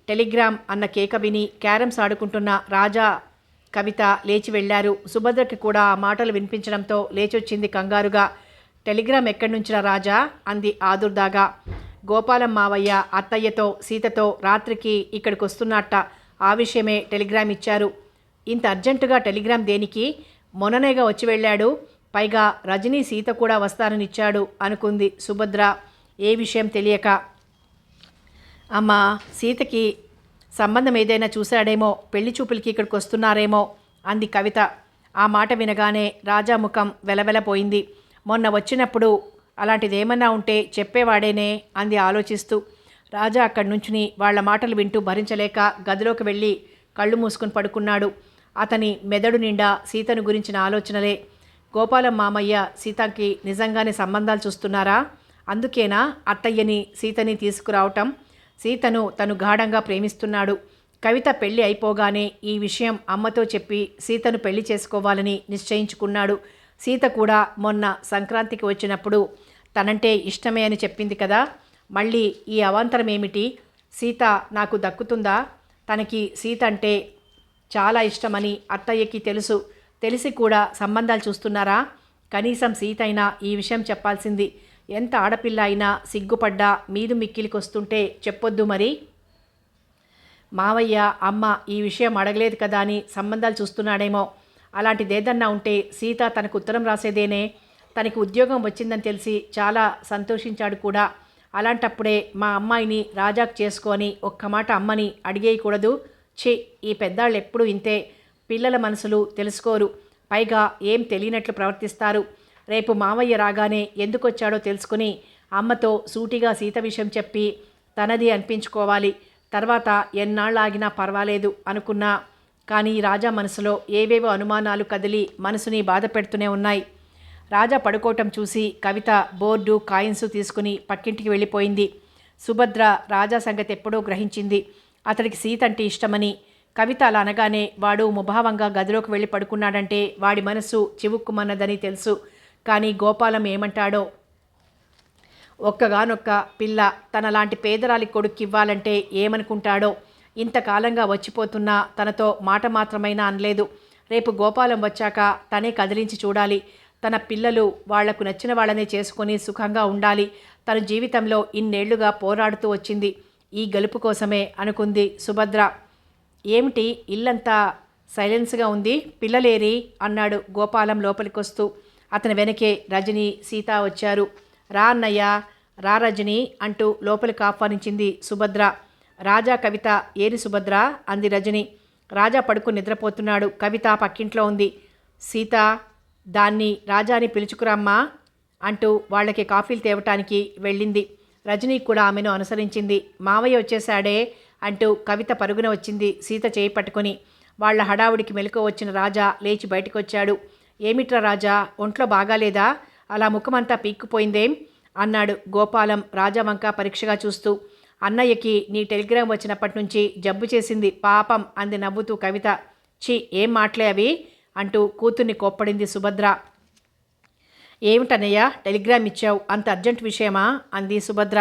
టెలిగ్రామ్ అన్న కేక విని క్యారమ్స్ ఆడుకుంటున్న రాజా, కవిత లేచి వెళ్లారు. సుభద్రకి కూడా ఆ మాటలు వినిపించడంతో లేచొచ్చింది కంగారుగా. టెలిగ్రామ్ ఎక్కడి నుంచిరా రాజా అంది ఆదుర్దాగా. గోపాలం మావయ్య అత్తయ్యతో, సీతతో రాత్రికి ఇక్కడికి వస్తున్నట్ట. ఆ విషయమే టెలిగ్రామ్ ఇచ్చారు. ఇంత అర్జెంటుగా టెలిగ్రామ్ దేనికి? మొన్ననేగా వచ్చి వెళ్ళాడు. పైగా రజనీ, సీత కూడా వస్తారని ఇచ్చాడు అనుకుంది సుభద్ర ఏ విషయం తెలియక. అమ్మా, సీతకి సంబంధం ఏదైనా చూశాడేమో, పెళ్లి చూపులకి ఇక్కడికి వస్తున్నారేమో అంది కవిత. ఆ మాట వినగానే రాజా ముఖం వెలవెలపోయింది. మొన్న వచ్చినప్పుడు అలాంటిదేమన్నా ఉంటే చెప్పేవాడేనే అంది ఆలోచిస్తూ. రాజా అక్కడి నుంచుని వాళ్ల మాటలు వింటూ భరించలేక గదిలోకి వెళ్ళి కళ్ళు మూసుకుని పడుకున్నాడు. అతని మెదడు నిండా సీతను గురించిన ఆలోచనలే. గోపాలం మామయ్య సీతకి నిజంగానే సంబంధాలు చూస్తున్నారా? అందుకేనా అత్తయ్యని సీతని తీసుకురావటం? సీతను తను గాఢంగా ప్రేమిస్తున్నాడు. కవిత పెళ్లి అయిపోగానే ఈ విషయం అమ్మతో చెప్పి సీతను పెళ్లి చేసుకోవాలని నిశ్చయించుకున్నాడు. సీత కూడా మొన్న సంక్రాంతికి వచ్చినప్పుడు తనంటే ఇష్టమే అని చెప్పింది కదా. మళ్ళీ ఈ అవాంతరం ఏమిటి? సీత నాకు దక్కుతుందా? తనకి సీత అంటే చాలా ఇష్టమని అత్తయ్యకి తెలుసు. తెలిసి కూడా సంబంధాలు చూస్తున్నారా? కనీసం సీత అయినా ఈ విషయం చెప్పాల్సింది. ఎంత ఆడపిల్ల అయినా సిగ్గుపడ్డా మీదు మిక్కిలికొస్తుంటే చెప్పొద్దు మరి. మావయ్య అమ్మ ఈ విషయం అడగలేదు కదా అని సంబంధాలు చూస్తున్నాడేమో. అలాంటిదేదన్నా ఉంటే సీత తనకు ఉత్తరం రాసేదేనే. తనకి ఉద్యోగం వచ్చిందని తెలిసి చాలా సంతోషించాడు కూడా. అలాంటప్పుడే మా అమ్మాయిని రాజాకు చేసుకొని ఒక్క మాట అమ్మని అడిగేయకూడదు. ఛీ, ఈ పెద్దాళ్ళు ఎప్పుడూ ఇంతే. పిల్లల మనసులు తెలుసుకోరు. పైగా ఏం తెలియనట్లు ప్రవర్తిస్తారు. రేపు మావయ్య రాగానే ఎందుకొచ్చాడో తెలుసుకుని అమ్మతో సూటిగా సీత విషయం చెప్పి తనది అనిపించుకోవాలి. తర్వాత ఎన్నాళ్ళాగినా పర్వాలేదు అనుకున్నా. కానీ రాజా మనసులో ఏవేవో అనుమానాలు కదిలి మనసుని బాధ పెడుతూనే ఉన్నాయి. రాజా పడుకోవటం చూసి కవిత బోర్డు కాయిన్స్ తీసుకుని పక్కింటికి వెళ్ళిపోయింది. సుభద్ర రాజా సంగతి ఎప్పుడో గ్రహించింది. అతడికి సీత అంటే ఇష్టమని. కవిత అలా అనగానే వాడు ముభావంగా గదిలోకి వెళ్ళి పడుకున్నాడంటే వాడి మనసు చివుక్కుమన్నదని తెలుసు. కానీ గోపాలం ఏమంటాడో. ఒక్కగానొక్క పిల్ల తనలాంటి పేదరాలి కొడుక్కి ఇవ్వాలంటే ఏమనుకుంటాడో. ఇంతకాలంగా వచ్చిపోతున్నా తనతో మాట మాత్రమైనా అనలేదు. రేపు గోపాలం వచ్చాక తనే కదిలించి చూడాలి. తన పిల్లలు వాళ్లకు నచ్చిన వాళ్ళనే చేసుకొని సుఖంగా ఉండాలి. తన జీవితంలో ఇన్నేళ్లుగా పోరాడుతూ వచ్చింది ఈ గెలుపు కోసమే అనుకుంది సుభద్ర. ఏమిటి ఇల్లంతా సైలెన్స్గా ఉంది, పిల్లలేరి అన్నాడు గోపాలం లోపలికొస్తూ. అతని వెనకే రజని సీత వచ్చారు. రా అన్నయ్య, రా రజని అంటూ లోపలికి ఆహ్వానించింది సుభద్ర. రాజా కవిత ఏరి సుభద్ర అంది రజని. రాజా పడుకుని నిద్రపోతున్నాడు. కవిత పక్కింట్లో ఉంది. సీత, దాన్ని రాజాని పిలుచుకురమ్మా అంటూ వాళ్ళకి కాఫీలు తేవటానికి వెళ్ళింది. రజనీ కూడా ఆమెను అనుసరించింది. మావయ్య వచ్చేశాడే అంటూ కవిత పరుగున వచ్చింది సీత చేయి పట్టుకొని. వాళ్ల హడావుడికి మెలకు వచ్చిన రాజా లేచి బయటకొచ్చాడు. ఏమిట్రా రాజా, ఒంట్లో బాగాలేదా? అలా ముఖమంతా పీక్కుపోయిందేం అన్నాడు గోపాలం రాజా వంక పరీక్షగా చూస్తూ. అన్నయ్యకి నీ టెలిగ్రామ్ వచ్చినప్పటి నుంచి జబ్బు చేసింది పాపం అంది నవ్వుతూ కవిత. ఛీ, ఏం మాటలే అవి అంటూ కూతుర్ని కోప్పడింది సుభద్ర. ఏమిటన్నయ్య టెలిగ్రామ్ ఇచ్చావు, అంత అర్జెంట్ విషయమా అంది సుభద్ర.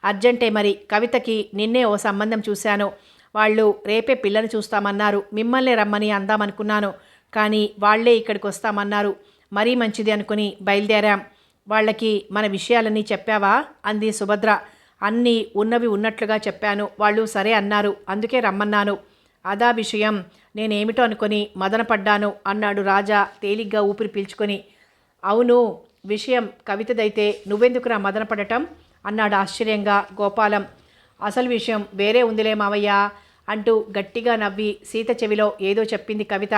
అర్జెంటే మరి. కవితకి నిన్నే ఓ సంబంధం చూశాను. వాళ్ళు రేపే పిల్లని చూస్తామన్నారు. మిమ్మల్ని రమ్మని అందామనుకున్నాను, కానీ వాళ్లే ఇక్కడికి వస్తామన్నారు. మరీ మంచిది అనుకుని బయలుదేరాం. వాళ్ళకి మన విషయాలన్నీ చెప్పావా అంది సుభద్ర. అన్నీ ఉన్నవి ఉన్నట్లుగా చెప్పాను. వాళ్ళు సరే అన్నారు, అందుకే రమ్మన్నాను. అదా విషయం, నేనేమిటో అనుకొని మదనపడ్డాను అన్నాడు రాజా తేలిగ్గా ఊపిరి పీల్చుకొని. అవును, విషయం కవితదైతే నువ్వెందుకురా మదనపడటం అన్నాడు ఆశ్చర్యంగా గోపాలం. అసలు విషయం వేరే ఉందిలే మావయ్య అంటూ గట్టిగా నవ్వి సీత చెవిలో ఏదో చెప్పింది కవిత.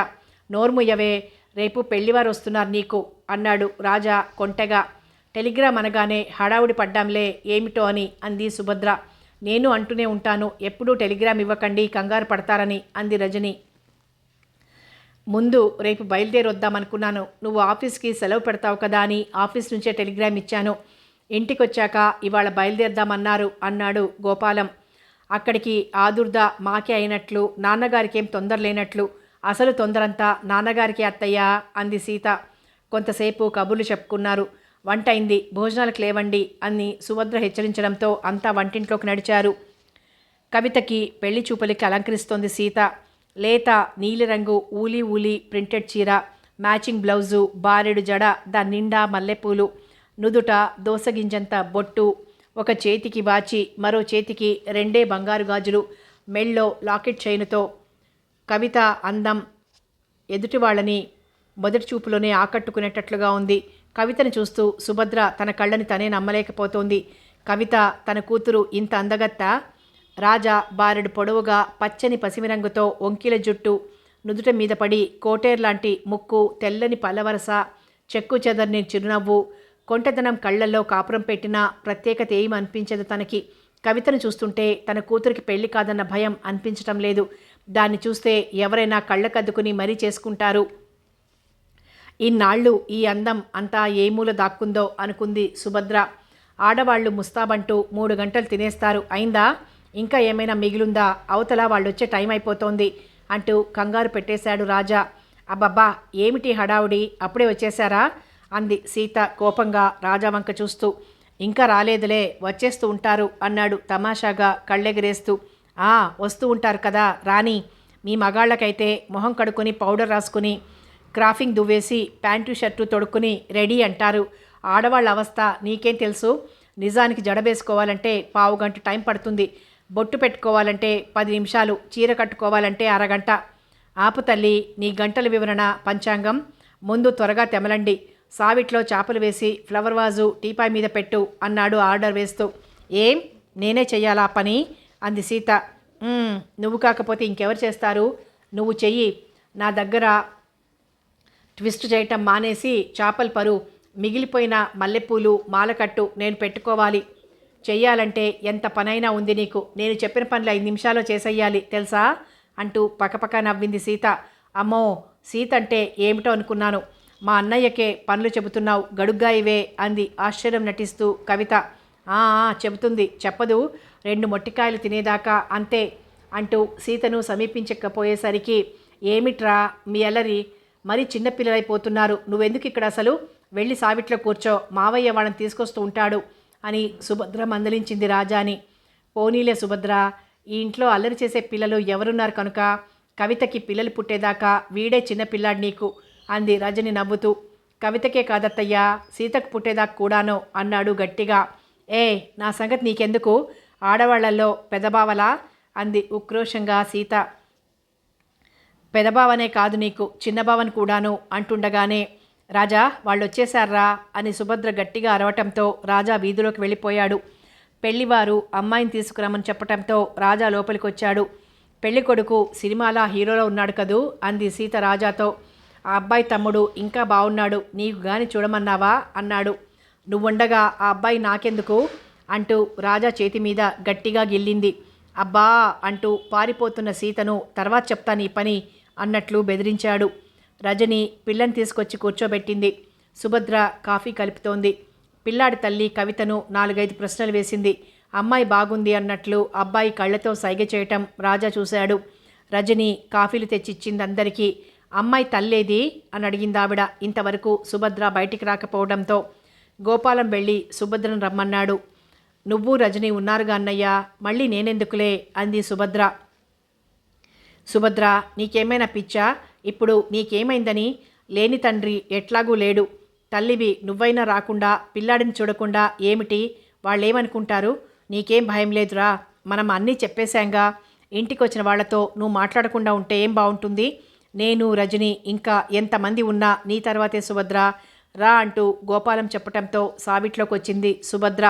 నోర్ముయ్యవే, రేపు పెళ్లివారు వస్తున్నారు నీకు అన్నాడు రాజా కొంటెగా. టెలిగ్రామ్ అనగానే హడావుడి పడ్డాంలే ఏమిటో అని అంది సుభద్ర. నేను అంటూనే ఉంటాను, ఎప్పుడూ టెలిగ్రామ్ ఇవ్వకండి, కంగారు పడతారని అంది రజని. ముందు రేపు బయలుదేరొద్దామనుకున్నాను. నువ్వు ఆఫీస్కి సెలవు పెడతావు కదా అని ఆఫీస్ నుంచే టెలిగ్రామ్ ఇచ్చాను. ఇంటికొచ్చాక ఇవాళ బయలుదేరదామన్నారు అన్నాడు గోపాలం. అక్కడికి ఆదుర్ద మాకే అయినట్లు, నాన్నగారికేం తొందర లేనట్లు. అసలు తొందరంతా నాన్నగారికి అత్తయ్యా అంది సీత. కొంతసేపు కబుర్లు చెప్పుకున్నారు. వంటైంది, భోజనాలకు లేవండి అని సుభద్ర హెచ్చరించడంతో అంతా వంటింట్లోకి నడిచారు. కవితకి పెళ్లి చూపులకి అలంకరిస్తోంది సీత. లేత నీలిరంగు ఊలి ప్రింటెడ్ చీర, మ్యాచింగ్ బ్లౌజు, బారెడు జడ, దాని నిండా మల్లెపూలు, నుదుట దోసగింజంత బొట్టు, ఒక చేతికి వాచి, మరో చేతికి 2 బంగారు గాజులు, మెళ్ళో లాకెట్ చైనుతో. కవిత అందం ఎదుటి వాళ్ళని మొదటి చూపులోనే ఆకట్టుకునేటట్లుగా ఉంది. కవితను చూస్తూ సుభద్ర తన కళ్ళని తనే నమ్మలేకపోతోంది. కవిత తన కూతురు ఇంత అందగత్తా? రాజా బారెడు పొడవుగా పచ్చని పసిమిరంగుతో వంకీల జుట్టు, నుదుట మీద పడి కోటేర్లాంటి ముక్కు, తెల్లని పల్లవరస, చెక్కు చెదర్ని చిరునవ్వు, కొంటెదనం కళ్లల్లో కాపురం పెట్టినా ప్రత్యేకత ఏమి అనిపించదు తనకి. కవితను చూస్తుంటే తన కూతురికి పెళ్లి కాదన్న భయం అనిపించటం లేదు. దాన్ని చూస్తే ఎవరైనా కళ్ళకద్దుకుని మరీ చేసుకుంటారు. ఇన్నాళ్ళు ఈ అందం అంతా ఏ మూల దాక్కుందో అనుకుంది సుభద్ర. ఆడవాళ్లు ముస్తాబంటూ 3 గంటలు తినేస్తారు, అయిందా? ఇంకా ఏమైనా మిగిలుందా? అవతల వాళ్ళొచ్చే టైం అయిపోతోంది అంటూ కంగారు పెట్టేశాడు రాజా. అబ్బబ్బా, ఏమిటి హడావుడి, అప్పుడే వచ్చేశారా? అంది సీత కోపంగా రాజా వంక చూస్తూ. ఇంకా రాలేదులే, వచ్చేస్తూ ఉంటారు అన్నాడు తమాషాగా కళ్ళెగరేస్తూ. వస్తూ ఉంటారు కదా, రాని. మీ మగాళ్ళకైతే మొహం కడుక్కొని పౌడర్ రాసుకుని క్రాఫింగ్ దువ్వేసి ప్యాంటు షర్టు తొడుక్కుని రెడీ అంటారు. ఆడవాళ్ళ అవస్థ నీకేం తెలుసు? నిజానికి జడబేసుకోవాలంటే 15 గంట టైం పడుతుంది, బొట్టు పెట్టుకోవాలంటే 10 నిమిషాలు, చీర కట్టుకోవాలంటే అరగంట. ఆపు తల్లి నీ గంటల వివరణ, పంచాంగం. ముందు త్వరగా తెమలండి, సావిట్లో చేపలు వేసి ఫ్లవర్ వాజు టీపాయ్ మీద పెట్టు అన్నాడు ఆర్డర్ వేస్తూ. ఏం, నేనే చెయ్యాలా పని? అంది సీత. నువ్వు కాకపోతే ఇంకెవరు చేస్తారు? నువ్వు చెయ్యి. నా దగ్గర ట్విస్ట్ చేయటం మానేసి చేపల పరు, మిగిలిపోయిన మల్లెపూలు మాలకట్టు నేను పెట్టుకోవాలి. చెయ్యాలంటే ఎంత పనైనా ఉంది నీకు. నేను చెప్పిన పనులు 5 నిమిషాల్లో చేసేయాలి తెలుసా అంటూ పకపక నవ్వింది సీత. అమ్మో, సీత అంటే ఏమిటో అనుకున్నాను. మా అన్నయ్యకే పనులు చెబుతున్నావు, గడుగ్గా ఇవే అంది ఆశ్చర్యం నటిస్తూ కవిత. చెబుతుంది, చెప్పదు, 2 మొట్టికాయలు తినేదాకా అంతే అంటూ సీతను సమీపించకపోయేసరికి, ఏమిట్రా మీ అల్లరి, మరీ చిన్నపిల్లలైపోతున్నారు, నువ్వెందుకు ఇక్కడ అసలు? వెళ్ళి సావిట్లో కూర్చో, మావయ్య వాళ్ళని తీసుకొస్తూ ఉంటాడు అని సుభద్ర మందలించింది రాజాని. పోనీలే సుభద్ర, ఈ ఇంట్లో అల్లరి చేసే పిల్లలు ఎవరున్నారు కనుక కవితకి పిల్లలు పుట్టేదాకా వీడే చిన్నపిల్లాడు నీకు అంది రజని నవ్వుతూ. కవితకే కాదత్తయ్యా, సీతకు పుట్టేదాకా కూడాను అన్నాడు గట్టిగా. నా సంగతి నీకెందుకు, ఆడవాళ్లలో పెదబావలా అంది ఉక్రోషంగా సీత. పెదబావనే కాదు నీకు, చిన్నబావని కూడాను అంటుండగానే, రాజా వాళ్ళు వచ్చేశారా అని సుభద్ర గట్టిగా అరవటంతో రాజా వీధిలోకి వెళ్ళిపోయాడు. పెళ్లివారు అమ్మాయిని తీసుకురమ్మని చెప్పటంతో రాజా లోపలికి వచ్చాడు. పెళ్లి కొడుకు సినిమాలా హీరోలో ఉన్నాడు కదూ అంది సీత రాజాతో. ఆ అబ్బాయి తమ్ముడు ఇంకా బాగున్నాడు, నీకు గాని చూడమన్నావా అన్నాడు. నువ్వుండగా ఆ అబ్బాయి నాకెందుకు అంటూ రాజా చేతి మీద గట్టిగా గిల్లింది. అబ్బా అంటూ పారిపోతున్న సీతను తర్వాత చెప్తాను ఈ పని అన్నట్లు బెదిరించాడు. రజని పిల్లని తీసుకొచ్చి కూర్చోబెట్టింది. సుభద్ర కాఫీ కలుపుతోంది. పిల్లాడి తల్లి కవితను 4-5 ప్రశ్నలు వేసింది. అమ్మాయి బాగుంది అన్నట్లు అబ్బాయి కళ్ళతో సైగ చేయటం రాజా చూశాడు. రజని కాఫీలు తెచ్చిచ్చింది అందరికీ. అమ్మాయి తల్లేది అని అడిగిందావిడ. ఇంతవరకు సుభద్ర బయటికి రాకపోవడంతో గోపాలం వెళ్ళి సుభద్రను రమ్మన్నాడు. నువ్వు రజని ఉన్నారుగా అన్నయ్య, మళ్ళీ నేనెందుకులే అంది సుభద్ర. సుభద్ర, నీకేమైనా పిచ్చా? ఇప్పుడు నీకేమైందని? లేని తండ్రి ఎట్లాగూ లేడు, తల్లివి నువ్వైనా రాకుండా పిల్లాడిని చూడకుండా ఏమిటి? వాళ్ళేమనుకుంటారు? నీకేం భయం లేదురా, మనం అన్నీ చెప్పేశాంగా. ఇంటికి వచ్చిన వాళ్లతో నువ్వు మాట్లాడకుండా ఉంటే ఏం బాగుంటుంది? నేను, రజని, ఇంకా ఎంతమంది ఉన్నా నీ తర్వాతే సుభద్ర, రా అంటూ గోపాలం చెప్పటంతో సావిట్లోకి వచ్చింది సుభద్ర.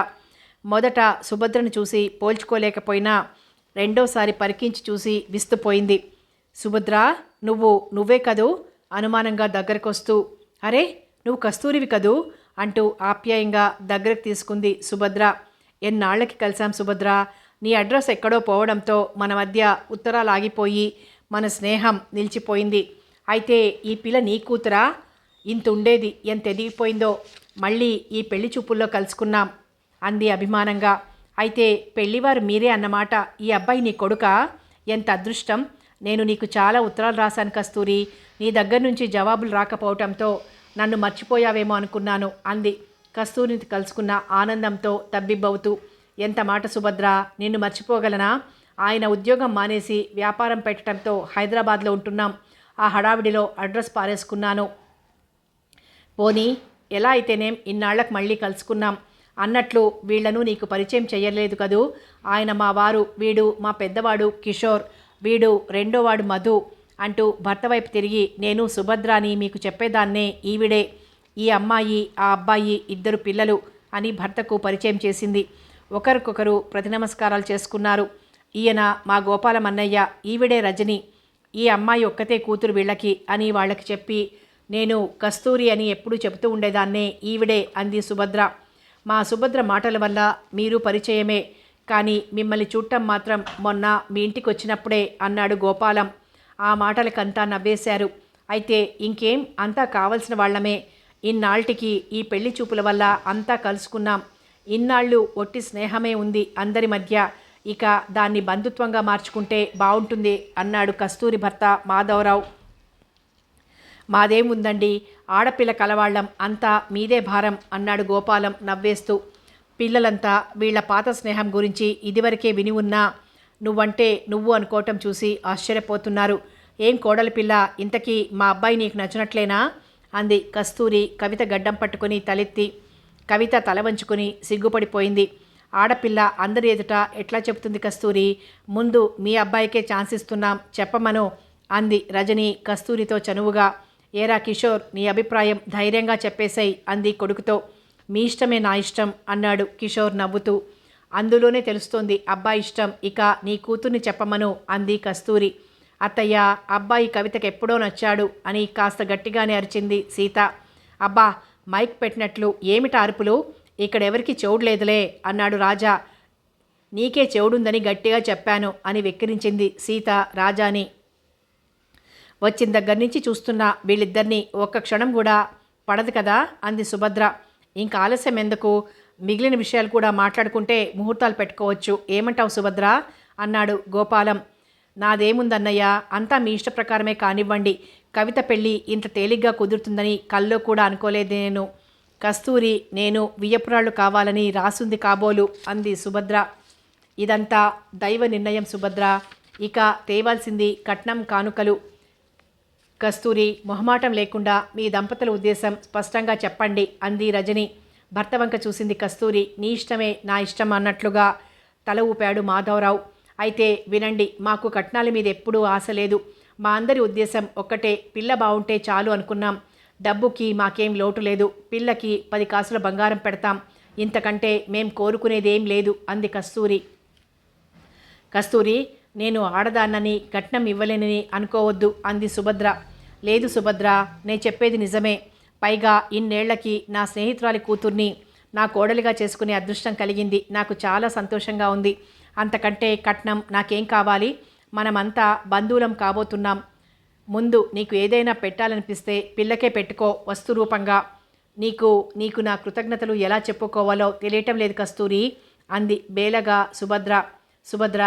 మొదట సుభద్రను చూసి పోల్చుకోలేకపోయినా రెండోసారి పరికించి చూసి విస్తుపోయింది. సుభద్ర, నువ్వే కదూ అనుమానంగా దగ్గరకొస్తూ. అరే, నువ్వు కస్తూరివి కదూ అంటూ ఆప్యాయంగా దగ్గరకు తీసుకుంది సుభద్ర. ఎన్నాళ్ళకి కలిసాం సుభద్ర, నీ అడ్రస్ ఎక్కడో పోవడంతో మన మధ్య ఉత్తరాలు ఆగిపోయి మన స్నేహం నిలిచిపోయింది. అయితే ఈ పిల్ల నీ కూతురా? ఇంత ఉండేది ఎంత ఎదిగిపోయిందో, మళ్ళీ ఈ పెళ్లి చూపుల్లో కలుసుకున్నాం అంది అభిమానంగా. అయితే పెళ్లివారు మీరే అన్నమాట. ఈ అబ్బాయి నీ కొడుకా? ఎంత అదృష్టం. నేను నీకు చాలా ఉత్తరాలు రాశాను కస్తూరి, నీ దగ్గర నుంచి జవాబులు రాకపోవటంతో నన్ను మర్చిపోయావేమో అనుకున్నాను అంది కస్తూరిని కలుసుకున్న ఆనందంతో తబ్బిబ్బవుతూ. ఎంత మాట సుభద్ర, నిన్ను మర్చిపోగలనా? ఆయన ఉద్యోగం మానేసి వ్యాపారం పెట్టడంతో హైదరాబాద్లో ఉంటున్నాం. ఆ హడావిడిలో అడ్రస్ పారేసుకున్నాను. పోనీ ఎలా అయితేనేం ఇన్నాళ్లకు మళ్ళీ కలుసుకున్నాం. అన్నట్లు వీళ్లను నీకు పరిచయం చేయలేదు కదూ. ఆయన మా వారు, వీడు మా పెద్దవాడు కిషోర్, వీడు రెండోవాడు మధు అంటూ భర్త వైపు తిరిగి, నేను సుభద్రాని మీకు చెప్పేదాన్నే, ఈవిడే ఈ అమ్మాయి, ఆ అబ్బాయి 2 పిల్లలు అని భర్తకు పరిచయం చేసింది. ఒకరికొకరు ప్రతి నమస్కారాలు చేసుకున్నారు. ఈయన మా గోపాలం అన్నయ్య, ఈవిడే రజని, ఈ అమ్మాయి ఒక్కతే కూతురు వీళ్ళకి అని వాళ్ళకి చెప్పి, నేను కస్తూరి అని ఎప్పుడూ చెబుతూ ఉండేదాన్నే, ఈవిడే అంది సుభద్ర. మా సుభద్ర మాటల వల్ల మీరు పరిచయమే. కానీ మిమ్మల్ని చూడటం మాత్రం మొన్న మీ ఇంటికి వచ్చినప్పుడే అన్నాడు గోపాలం. ఆ మాటలకంతా నవ్వేశారు. అయితే ఇంకేం, అంతా కావలసిన వాళ్ళమే. ఇన్నాళ్ళకి ఈ పెళ్లి చూపుల వల్ల అంతా కలుసుకున్నాం. ఇన్నాళ్ళు ఒట్టి స్నేహమే ఉంది అందరి మధ్య. ఇక దాన్ని బంధుత్వంగా మార్చుకుంటే బాగుంటుంది అన్నాడు కస్తూరి భర్త మాధవరావు. మాదేముందండి, ఆడపిల్ల కలవాళ్ళం, అంతా మీదే భారం అన్నాడు గోపాలం నవ్వేస్తూ. పిల్లలంతా వీళ్ల పాత స్నేహం గురించి ఇదివరకే విని ఉన్నా నువ్వంటే నువ్వు అనుకోవటం చూసి ఆశ్చర్యపోతున్నారు. ఏం కోడలి పిల్ల, ఇంతకీ మా అబ్బాయి నీకు నచ్చినట్లేనా అంది కస్తూరి కవిత గడ్డం పట్టుకుని తలెత్తి. కవిత తల వంచుకొని సిగ్గుపడిపోయింది. ఆడపిల్ల అందరి ఎదుట ఎట్లా చెప్తుంది కస్తూరి? ముందు మీ అబ్బాయికే ఛాన్స్ ఇస్తున్నాం, చెప్పమను అంది రజని కస్తూరితో చనువుగా. ఏరా కిషోర్, నీ అభిప్రాయం ధైర్యంగా చెప్పేశాయి అంది కొడుకుతో. మీ ఇష్టమే నా ఇష్టం అన్నాడు కిషోర్ నవ్వుతూ. అందులోనే తెలుస్తోంది అబ్బాయి ఇష్టం, ఇక నీ కూతుర్ని చెప్పమను అంది కస్తూరి. అత్తయ్య, అబ్బాయి కవితకు ఎప్పుడో నచ్చాడు అని కాస్త గట్టిగానే అరిచింది సీత. అబ్బా, మైక్ పెట్టినట్లు ఏమిటి అరుపులు? ఇక్కడెవరికి చెవుడులేదులే అన్నాడు రాజా. నీకే చెవుడుందని గట్టిగా చెప్పాను అని వెక్కిరించింది సీత రాజాని. వచ్చిన దగ్గర నుంచి చూస్తున్నా వీళ్ళిద్దరినీ ఒక్క క్షణం కూడా పడదు కదా అంది సుభద్ర. ఇంకా ఆలస్యం ఎందుకు? మిగిలిన విషయాలు కూడా మాట్లాడుకుంటే ముహూర్తాలు పెట్టుకోవచ్చు. ఏమంటావు సుభద్ర అన్నాడు గోపాలం. నాదేముందన్నయ్య, అంతా మీ ఇష్ట ప్రకారమే కానివ్వండి. కవిత పెళ్ళి ఇంత తేలిగ్గా కుదురుతుందని కల్లో కూడా అనుకోలేదు నేను. కస్తూరి నేను వియ్యపురాళ్ళు కావాలని రాసుంది కాబోలు అంది సుభద్ర. ఇదంతా దైవ నిర్ణయం సుభద్ర, ఇక తేవాల్సింది కట్నం కానుకలు. కస్తూరి, మొహమాటం లేకుండా మీ దంపతుల ఉద్దేశం స్పష్టంగా చెప్పండి అంది రజని. భర్త వంక చూసింది కస్తూరి. నీ ఇష్టమే నా ఇష్టం అన్నట్లుగా తల ఊపాడు మాధవరావు. అయితే వినండి, మాకు కట్నాల మీద ఎప్పుడూ ఆశ లేదు. మా అందరి ఉద్దేశం ఒక్కటే, పిల్ల బాగుంటే చాలు అనుకున్నాం. డబ్బుకి మాకేం లోటు లేదు. పిల్లకి 10 కాసుల బంగారం పెడతాం, ఇంతకంటే మేం కోరుకునేదేం లేదు అంది కస్తూరి. కస్తూరి, నేను ఆడదాన్నని కట్నం ఇవ్వలేనని అనుకోవద్దు అంది సుభద్ర. లేదు సుభద్ర, నేను చెప్పేది నిజమే. పైగా ఇన్నేళ్లకి నా స్నేహితురాలి కూతుర్ని నా కోడలిగా చేసుకునే అదృష్టం కలిగింది. నాకు చాలా సంతోషంగా ఉంది. అంతకంటే కట్నం నాకేం కావాలి? మనమంతా బంధువులం కాబోతున్నాం. ముందు నీకు ఏదైనా పెట్టాలనిపిస్తే పిల్లకే పెట్టుకో వస్తు రూపంగా. నీకు నా కృతజ్ఞతలు ఎలా చెప్పుకోవాలో తెలియటం లేదు కస్తూరి అంది బేలగా సుభద్ర. సుభద్ర,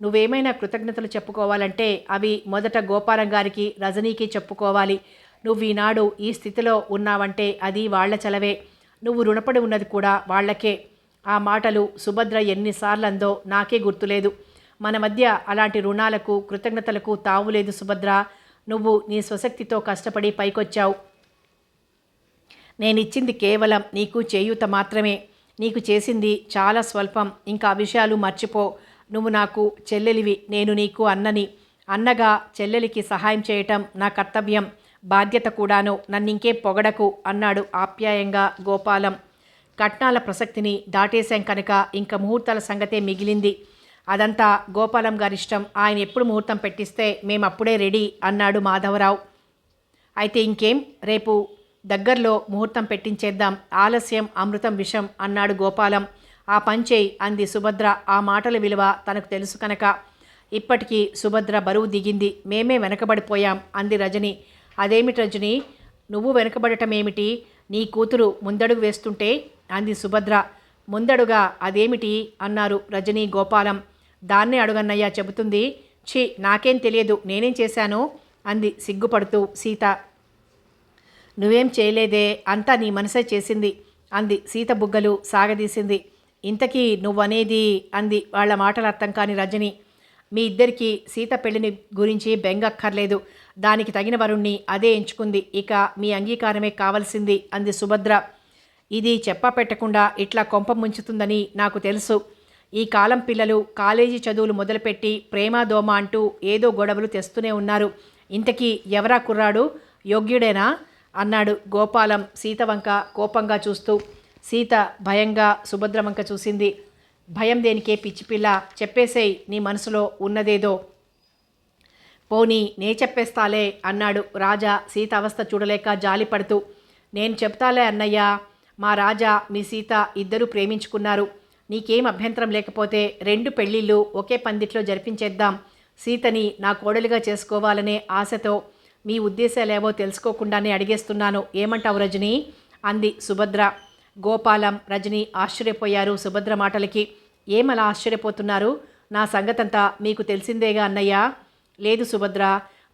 నువ్వేమైనా కృతజ్ఞతలు చెప్పుకోవాలంటే అవి మొదట గోపాలం గారికి, రజనీకి చెప్పుకోవాలి. నువ్వు ఈనాడు ఈ స్థితిలో ఉన్నావంటే అది వాళ్ల చలవే. నువ్వు రుణపడి ఉన్నది కూడా వాళ్లకే. ఆ మాటలు సుభద్ర ఎన్నిసార్లు అందో నాకే గుర్తులేదు. మన మధ్య అలాంటి రుణాలకు కృతజ్ఞతలకు తావులేదు సుభద్ర. నువ్వు నీ స్వశక్తితో కష్టపడి పైకొచ్చావు. నేనిచ్చింది కేవలం నీకు చేయూత మాత్రమే. నీకు చేసింది చాలా స్వల్పం. ఇంకా ఆ విషయాలు మర్చిపో. నువ్వు నాకు చెల్లెలివి, నేను నీకు అన్నని. అన్నగా చెల్లెలికి సహాయం చేయటం నా కర్తవ్యం, బాధ్యత కూడాను. నన్నింకే పొగడకు అన్నాడు ఆప్యాయంగా గోపాలం. కట్నాల ప్రసక్తిని దాటేశాం కనుక ఇంక ముహూర్తాల సంగతే మిగిలింది. అదంతా గోపాలం గారిష్టం. ఆయన ఎప్పుడు ముహూర్తం పెట్టిస్తే మేమప్పుడే రెడీ అన్నాడు మాధవరావు. అయితే ఇంకేం, రేపు దగ్గరలో ముహూర్తం పెట్టించేద్దాం. ఆలస్యం అమృతం విషం అన్నాడు గోపాలం. ఆ పంచేయి అంది సుభద్ర. ఆ మాటల విలువ తనకు తెలుసు కనుక. ఇప్పటికీ సుభద్ర బరువు దిగింది. మేమే వెనకబడిపోయాం అంది రజని. అదేమిటి రజని, నువ్వు వెనకబడటమేమిటి? నీ కూతురు ముందడుగు వేస్తుంటే అంది సుభద్ర. ముందడుగా అదేమిటి అన్నారు రజని గోపాలం. దాన్నే అడుగన్నయ్య చెబుతుంది. ఛీ, నాకేం తెలియదు, నేనేం చేశాను అంది సిగ్గుపడుతూ సీత. నువ్వేం చేయలేదే, అంతా నీ మనసే చేసింది అంది సీత బుగ్గలు సాగదీసింది. ఇంతకీ నువ్వనేది అంది వాళ్ళ మాటలు అర్థం కాని రజని. మీ ఇద్దరికీ సీత పెళ్లిని గురించి బెంగక్కర్లేదు. దానికి తగిన వరుణ్ణి అదే ఎంచుకుంది. ఇక మీ అంగీకారమే కావలసింది అంది సుభద్ర. ఇది చెప్పా పెట్టకుండా ఇట్లా కొంప ముంచుతుందని నాకు తెలుసు. ఈ కాలం పిల్లలు కాలేజీ చదువులు మొదలుపెట్టి ప్రేమ దోమ అంటూ ఏదో గొడవలు తెస్తూనే ఉన్నారు. ఇంతకీ ఎవరా కుర్రాడు, యోగ్యుడేనా అన్నాడు గోపాలం సీత వంక కోపంగా చూస్తూ. సీత భయంగా సుభద్ర వంక చూసింది. భయం దేనికే పిచ్చిపిల్ల, చెప్పేసేయ్ నీ మనసులో ఉన్నదేదో. పోనీ నే చెప్పేస్తాలే అన్నాడు రాజా సీత అవస్థ చూడలేక జాలిపడుతూ. నేను చెప్తాలే అన్నయ్య, మా రాజా మీ సీత ఇద్దరూ ప్రేమించుకున్నారు. నీకేం అభ్యంతరం లేకపోతే 2 పెళ్ళిళ్ళు ఒకే పందిట్లో జరిపించేద్దాం. సీతని నా కోడలిగా చేసుకోవాలనే ఆశతో మీ ఉద్దేశాలేవో తెలుసుకోకుండానే అడిగేస్తున్నాను. ఏమంటావు రజని? అంది సుభద్ర. గోపాలం, రజని ఆశ్చర్యపోయారు సుభద్ర మాటలకి. ఏమలా ఆశ్చర్యపోతున్నారు? నా సంగతంతా మీకు తెలిసిందేగా అన్నయ్య. లేదు సుభద్ర,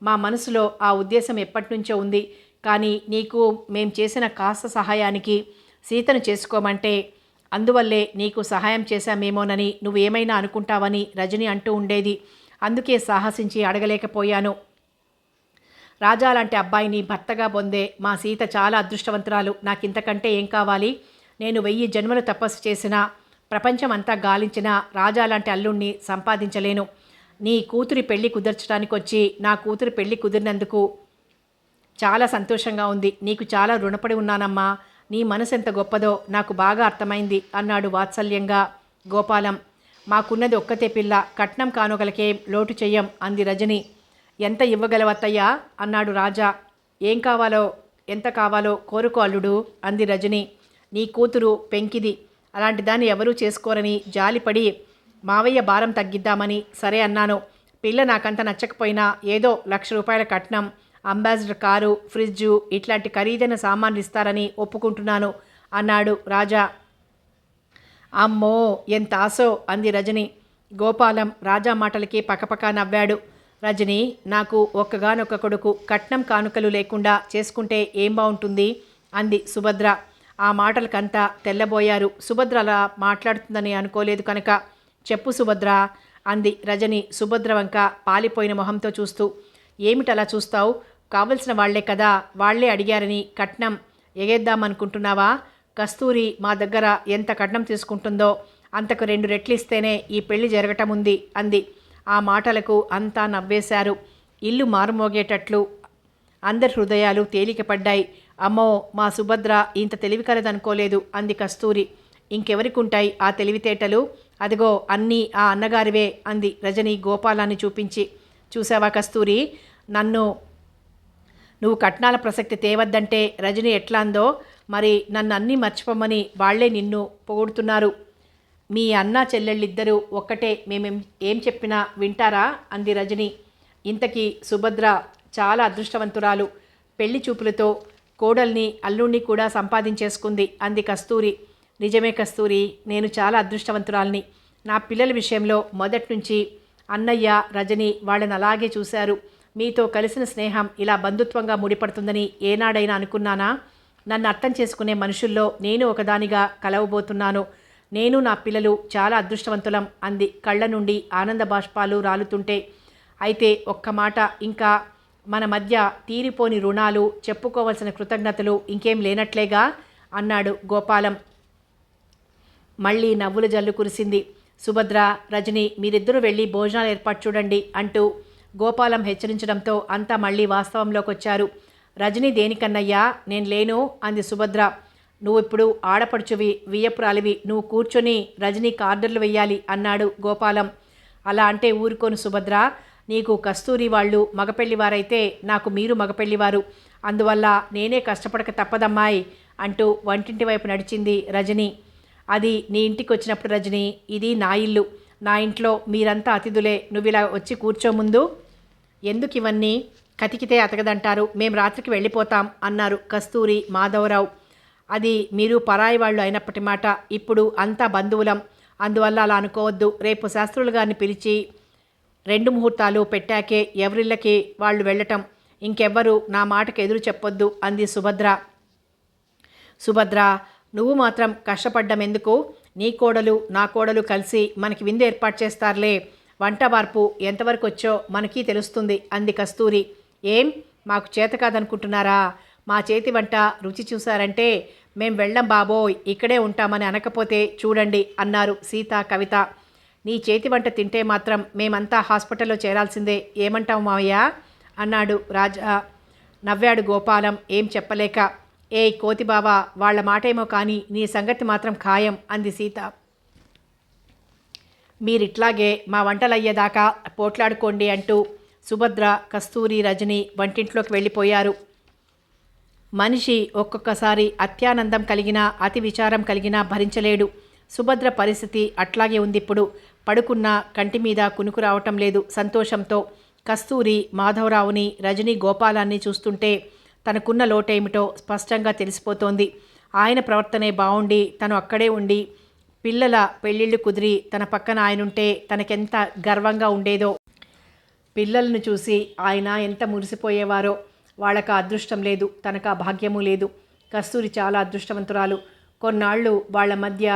మా మనసులో ఆ ఉద్దేశం ఎప్పటినుంచో ఉంది. కానీ నీకు మేం చేసిన కాస్త సహాయానికి సీతను చేసుకోమంటే అందువల్లే నీకు సహాయం చేశామేమోనని నువ్వేమైనా అనుకుంటావని రజని అంటూ ఉండేది. అందుకే సాహసించి అడగలేకపోయాను. రాజా లాంటి అబ్బాయిని భర్తగా పొందే మా సీత చాలా అదృష్టవంతురాలు. నాకింతకంటే ఏం కావాలి? నేను 1000 జన్మలు తపస్సు చేసినా, ప్రపంచం అంతా గాలించిన రాజా లాంటి అల్లుణ్ణి సంపాదించలేను. నీ కూతురి పెళ్లి కుదర్చడానికి వచ్చి నా కూతురి పెళ్లి కుదిరినందుకు చాలా సంతోషంగా ఉంది. నీకు చాలా రుణపడి ఉన్నానమ్మా. నీ మనసు ఎంత గొప్పదో నాకు బాగా అర్థమైంది అన్నాడు వాత్సల్యంగా గోపాలం. మాకున్నది ఒక్కతే పిల్ల, కట్నం కానుకలకేం లోటు చెయ్యం అంది రజని. ఎంత ఇవ్వగలవత్తయ్యా అన్నాడు రాజా. ఏం కావాలో ఎంత కావాలో కోరుకో అల్లుడు అంది రజని. నీ కూతురు పెంకిది, అలాంటి దాన్ని ఎవరూ చేసుకోరని జాలిపడి మావయ్య భారం తగ్గిద్దామని సరే అన్నాను. పిల్ల నాకంత నచ్చకపోయినా ఏదో 1,00,000 రూపాయల కట్నం, అంబాసిడర్ కారు, ఫ్రిడ్జు ఇట్లాంటి ఖరీదైన సామాన్లు ఇస్తారని ఒప్పుకుంటున్నాను అన్నాడు రాజా. అమ్మో ఎంత ఆశో అంది రజని. గోపాలం రాజా మాటలకి పకపకా నవ్వాడు. రజని, నాకు ఒక్కగానొక్క కొడుకు, కట్నం కానుకలు లేకుండా చేసుకుంటే ఏం బాగుంటుంది అంది సుభద్ర. ఆ మాటలకంతా తెల్లబోయారు. సుభద్ర అలా మాట్లాడుతుందని అనుకోలేదు కనుక. చెప్పు సుభద్ర అంది రజని సుభద్ర వంక పాలిపోయిన మొహంతో చూస్తూ. ఏమిటలా చూస్తావు? కావలసిన వాళ్లే కదా, వాళ్లే అడిగారని కట్నం ఎగేద్దామనుకుంటున్నావా? కస్తూరి మా దగ్గర ఎంత కట్నం తీసుకుంటుందో అంతకు 2 రెట్లు ఇస్తేనే ఈ పెళ్లి జరగటం ఉంది అంది. ఆ మాటలకు అంతా నవ్వేశారు. ఇల్లు మారుమోగేటట్లు అందరి హృదయాలు తేలికపడ్డాయి. అమ్మో, మా సుభద్ర ఇంత తెలివి కలదనుకోలేదు అంది కస్తూరి. ఇంకెవరికుంటాయి ఆ తెలివితేటలు? అదిగో అన్నీ ఆ అన్నగారివే అంది రజని గోపాలాన్ని చూపించి. చూసావా కస్తూరి, నువ్వు కట్నాల ప్రసక్తి తేవద్దంటే రజని ఎట్లా అందో, మరి నన్ను అన్నీ మర్చిపోమని వాళ్లే నిన్ను పొగుడుతున్నారు. మీ అన్న చెల్లెళ్ళిద్దరూ ఒక్కటే, మేమేం ఏం చెప్పినా వింటారా అంది రజని. ఇంతకీ సుభద్ర చాలా అదృష్టవంతురాలు. పెళ్లి చూపులతో కోడల్ని అల్లుణ్ణి కూడా సంపాదించేసుకుంది అంది కస్తూరి. నిజమే కస్తూరి, నేను చాలా అదృష్టవంతురాల్ని. నా పిల్లల విషయంలో మొదటి నుంచి అన్నయ్య, రజని వాళ్ళని అలాగే చూశారు. మీతో కలిసిన స్నేహం ఇలా బంధుత్వంగా ముడిపడుతుందని ఏనాడైనా అనుకున్నానా? నన్ను అర్థం చేసుకునే మనుషుల్లో నేను ఒకదానిగా కలవబోతున్నాను. నేను నా పిల్లలు చాలా అదృష్టవంతులం అంది కళ్ళ నుండి ఆనంద బాష్పాలు రాలుతుంటే. అయితే ఒక్క మాట, ఇంకా మన మధ్య తీరిపోని రుణాలు, చెప్పుకోవలసిన కృతజ్ఞతలు ఇంకేం లేనట్లేగా అన్నాడు గోపాలం. మళ్ళీ నవ్వుల జల్లు కురిసింది. సుభద్ర, రజని మీరిద్దరూ వెళ్ళి భోజనాలు ఏర్పాటు చూడండి అంటూ గోపాలం హెచ్చరించడంతో అంతా మళ్ళీ వాస్తవంలోకి వచ్చారు. రజని దేనికన్నయ్యా, నేను లేను అంది సుభద్ర. నువ్వు ఇప్పుడు ఆడపడుచువి, వియ్యపురాలివి, నువ్వు కూర్చొని రజనీకి ఆర్డర్లు వెయ్యాలి అన్నాడు గోపాలం. అలా అంటే ఊరుకోను సుభద్ర. నీకు కస్తూరి వాళ్ళు మగపెళ్లివారైతే నాకు మీరు మగపెళ్లివారు. అందువల్ల నేనే కష్టపడక తప్పదమ్మాయి అంటూ వంటింటి వైపు నడిచింది రజని. అది నీ ఇంటికి వచ్చినప్పుడు రజని, ఇది నా ఇల్లు. నా ఇంట్లో మీరంతా అతిథులే. నువ్వు ఇలా వచ్చి కూర్చో ముందు. ఎందుకు ఇవన్నీ? కతికితే అతకదంటారు. మేం రాత్రికి వెళ్ళిపోతాం అన్నారు కస్తూరి, మాధవరావు. అది మీరు పరాయి వాళ్ళు అయినప్పటి మాట. ఇప్పుడు అంతా బంధువులం, అందువల్ల అలా అనుకోవద్దు. రేపు శాస్త్రులు గారిని పిలిచి 2 ముహూర్తాలు పెట్టాకే ఎవరిళ్ళకి వాళ్ళు వెళ్ళటం. ఇంకెవ్వరూ నా మాటకు ఎదురు చెప్పొద్దు అంది సుభద్ర. సుభద్ర, నువ్వు మాత్రం కష్టపడ్డం ఎందుకు? నీ కోడలు నా కోడలు కలిసి మనకి విందు ఏర్పాటు చేస్తారులే. వంట వార్పు ఎంతవరకు వచ్చో మనకి తెలుస్తుంది అంది కస్తూరి. ఏం మాకు చేత కాదనుకుంటున్నారా? మా చేతి వంట రుచి చూశారంటే మేం వెళ్ళం బాబోయ్, ఇక్కడే ఉంటామని అనకపోతే చూడండి అన్నారు సీత, కవిత. నీ చేతి వంట తింటే మాత్రం మేమంతా హాస్పిటల్లో చేరాల్సిందే. ఏమంటావు మావయ్య అన్నాడు రాజా. నవ్వాడు గోపాలం ఏం చెప్పలేక. ఏయ్ కోతి బావా, వాళ్ల మాటేమో కానీ నీ సంగతి మాత్రం ఖాయం అంది సీత. మీరిట్లాగే మా వంటలయ్యేదాకా పోట్లాడుకోండి అంటూ సుభద్ర, కస్తూరి, రజని వంటింట్లోకి వెళ్ళిపోయారు. మనిషి ఒక్కొక్కసారి అత్యానందం కలిగినా అతి విచారం కలిగినా భరించలేడు. సుభద్ర పరిస్థితి అట్లాగే ఉంది. ఇప్పుడు పడుకున్న కంటి మీద కునుకు రావటం లేదు సంతోషంతో. కస్తూరి మాధవరావుని, రజనీ గోపాలాన్ని చూస్తుంటే తనకున్న లోటేమిటో స్పష్టంగా తెలిసిపోతోంది. ఆయన ప్రవర్తనే బాగుండి తను అక్కడే ఉండి పిల్లల పెళ్ళిళ్ళు కుదిరి తన పక్కన ఆయనుంటే తనకెంత గర్వంగా ఉండేదో. పిల్లలను చూసి ఆయన ఎంత మురిసిపోయేవారో. వాళ్ళకి ఆ అదృష్టం లేదు, తనకు ఆ భాగ్యము లేదు. కస్తూరి చాలా అదృష్టవంతురాలు. కొన్నాళ్ళు వాళ్ళ మధ్య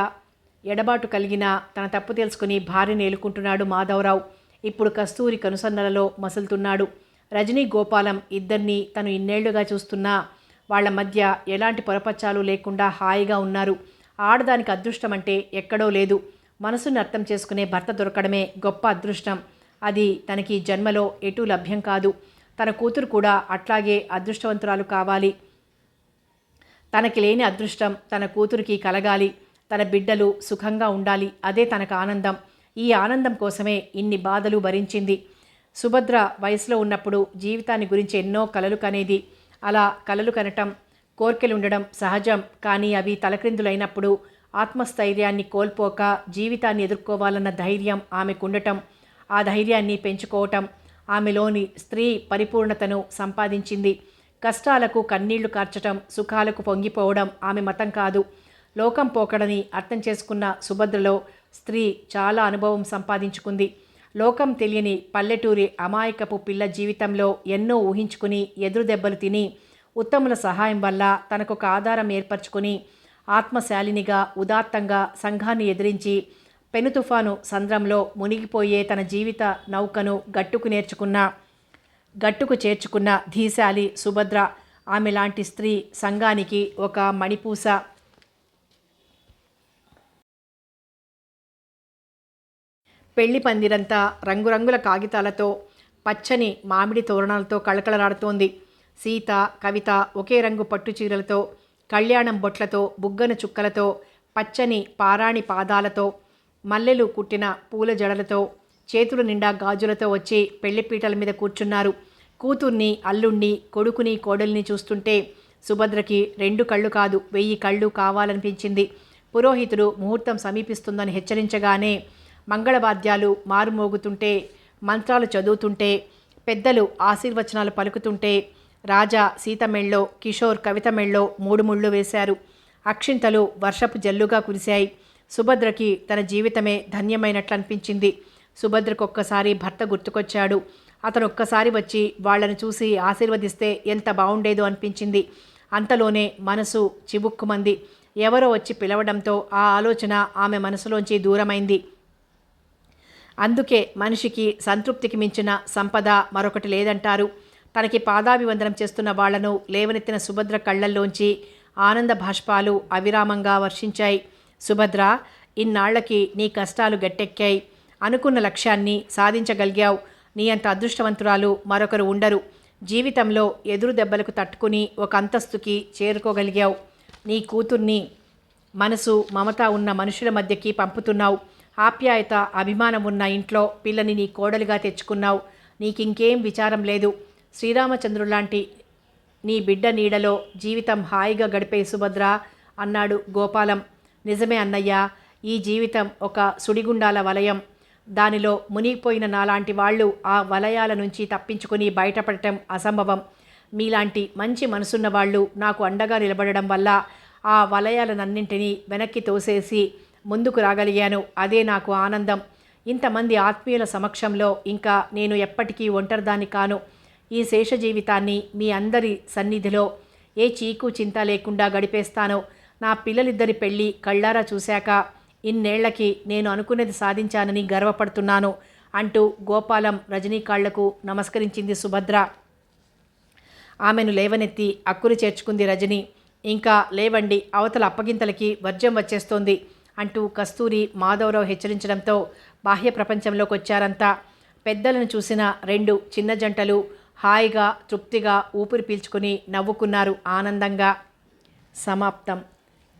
ఎడబాటు కలిగిన తన తప్పు తెలుసుకుని భార్యను ఏలుకుంటున్నాడు మాధవరావు. ఇప్పుడు కస్తూరి కనుసన్నలలో మసులుతున్నాడు. రజనీ గోపాలం ఇద్దరినీ తను ఇన్నేళ్లుగా చూస్తున్నా వాళ్ళ మధ్య ఎలాంటి పొరపచ్చాలు లేకుండా హాయిగా ఉన్నారు. ఆడదానికి అదృష్టం అంటే ఎక్కడో లేదు. మనసుని అర్థం చేసుకునే భర్త దొరకడమే గొప్ప అదృష్టం. అది తనకి జన్మలో ఎటూ లభ్యం కాదు. తన కూతురు కూడా అట్లాగే అదృష్టవంతురాలు కావాలి. తనకి లేని అదృష్టం తన కూతురికి కలగాలి. తన బిడ్డలు సుఖంగా ఉండాలి. అదే తనకు ఆనందం. ఈ ఆనందం కోసమే ఇన్ని బాధలు భరించింది. సుభద్ర వయసులో ఉన్నప్పుడు జీవితాన్ని గురించి ఎన్నో కలలు కనేది. అలా కలలు కనటం, కోర్కెలు ఉండడం సహజం. కానీ అవి తలక్రిందులైనప్పుడు ఆత్మస్థైర్యాన్ని కోల్పోక జీవితాన్ని ఎదుర్కోవాలన్న ధైర్యం ఆమెకుండటం, ఆ ధైర్యాన్ని పెంచుకోవటం ఆమెలోని స్త్రీ పరిపూర్ణతను సంపాదించింది. కష్టాలకు కన్నీళ్లు కార్చటం, సుఖాలకు పొంగిపోవడం ఆమె మతం కాదు. లోకం పోకడని అర్థం చేసుకున్న సుభద్రలో స్త్రీ చాలా అనుభవం సంపాదించుకుంది. లోకం తెలియని పల్లెటూరి అమాయకపు పిల్ల జీవితంలో ఎన్నో ఊహించుకుని ఎదురు దెబ్బలు తిని ఉత్తముల సహాయం వల్ల తనకొక ఆధారం ఏర్పరచుకుని ఆత్మశాలినిగా ఉదాత్తంగా సంఘాన్ని ఎదిరించి పెను తుఫాను సంద్రంలో మునిగిపోయే తన జీవిత నౌకను గట్టుకు చేర్చుకున్న ధీశాలి సుభద్ర. ఆమె లాంటి స్త్రీ సంఘానికి ఒక మణిపూస. పెళ్లి పందిరంతా రంగురంగుల కాగితాలతో, పచ్చని మామిడి తోరణాలతో కళకళలాడుతోంది. సీత, కవిత ఒకే రంగు పట్టు చీరలతో, కళ్యాణం బొట్లతో, బుగ్గన చుక్కలతో, పచ్చని పారాణి పాదాలతో, మల్లెలు కుట్టిన పూల జడలతో, చేతుల నిండా గాజులతో వచ్చి పెళ్లిపీటల మీద కూర్చున్నారు. కూతుర్ని, అల్లుణ్ణి, కొడుకుని, కోడల్ని చూస్తుంటే సుభద్రకి 2 కళ్ళు కాదు 1000 కళ్ళు కావాలనిపించింది. పురోహితుడు ముహూర్తం సమీపిస్తుందని హెచ్చరించగానే మంగళవాద్యాలు మారుమోగుతుంటే, మంత్రాలు చదువుతుంటే, పెద్దలు ఆశీర్వచనాలు పలుకుతుంటే రాజా సీత మెళ్ళో, కిషోర్ కవిత మెళ్ళో 3 ముళ్ళు వేశారు. అక్షింతలు వర్షపు జల్లుగా కురిశాయి. సుభద్రకి తన జీవితమే ధన్యమైనట్లు అనిపించింది. సుభద్రకు ఒక్కసారి భర్త గుర్తుకొచ్చాడు. అతను ఒక్కసారి వచ్చి వాళ్లను చూసి ఆశీర్వదిస్తే ఎంత బాగుండేదో అనిపించింది. అంతలోనే మనసు చిబుక్కుమంది. ఎవరో వచ్చి పిలవడంతో ఆ ఆలోచన ఆమె మనసులోంచి దూరమైంది. అందుకే మనిషికి సంతృప్తికి మించిన సంపద మరొకటి లేదంటారు. తనకి పాదాభివందనం చేస్తున్న వాళ్లను లేవనెత్తిన సుభద్ర కళ్లల్లోంచి ఆనంద భాష్పాలు అవిరామంగా వర్షించాయి. సుభద్ర, ఇన్నాళ్లకి నీ కష్టాలు గట్టెక్కాయి. అనుకున్న లక్ష్యాన్ని సాధించగలిగావు. నీ అంత అదృష్టవంతురాలు మరొకరు ఉండరు. జీవితంలో ఎదురు దెబ్బలకు తట్టుకుని ఒక అంతస్తుకి చేరుకోగలిగావు. నీ కూతుర్ని మనసు మమత ఉన్న మనుషుల మధ్యకి పంపుతున్నావు. ఆప్యాయత అభిమానం ఉన్న ఇంట్లో పిల్లని నీ కోడలిగా తెచ్చుకున్నావు. నీకింకేం విచారం లేదు. శ్రీరామచంద్రులాంటి నీ బిడ్డ నీడలో జీవితం హాయిగా గడిపే సుభద్ర అన్నాడు గోపాలం. నిజమే అన్నయ్య, ఈ జీవితం ఒక సుడిగుండాల వలయం. దానిలో మునిగిపోయిన నాలాంటి వాళ్ళు ఆ వలయాల నుంచి తప్పించుకుని బయటపడటం అసంభవం. మీలాంటి మంచి మనసున్న వాళ్ళు నాకు అండగా నిలబడడం వల్ల ఆ వలయాలనన్నింటినీ వెనక్కి తోసేసి ముందుకు రాగలిగాను. అదే నాకు ఆనందం. ఇంతమంది ఆత్మీయుల సమక్షంలో ఇంకా నేను ఎప్పటికీ ఒంటరిదాన్ని కాను. ఈ శేష జీవితాన్ని మీ అందరి సన్నిధిలో ఏ చీకు చింత లేకుండా గడిపేస్తాను. నా పిల్లలిద్దరి పెళ్ళి కళ్ళారా చూశాక ఇన్నేళ్లకి నేను అనుకున్నది సాధించానని గర్వపడుతున్నాను అంటూ గోపాలం రజనీ కాళ్లకు నమస్కరించింది సుభద్ర. ఆమెను లేవనెత్తి అక్కురు చేర్చుకుంది రజని. ఇంకా లేవండి, అవతల అప్పగింతలకి వర్జం వచ్చేస్తోంది అంటూ కస్తూరి మాధవరావు హెచ్చరించడంతో బాహ్య ప్రపంచంలోకి వచ్చారంతా. పెద్దలను చూసిన 2 చిన్న జంటలు హాయిగా తృప్తిగా ఊపిరి పీల్చుకుని నవ్వుకున్నారు ఆనందంగా. సమాప్తం.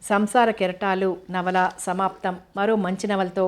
సంసార కెరటాలు నవల సమాప్తం. మరో మంచి నవలతో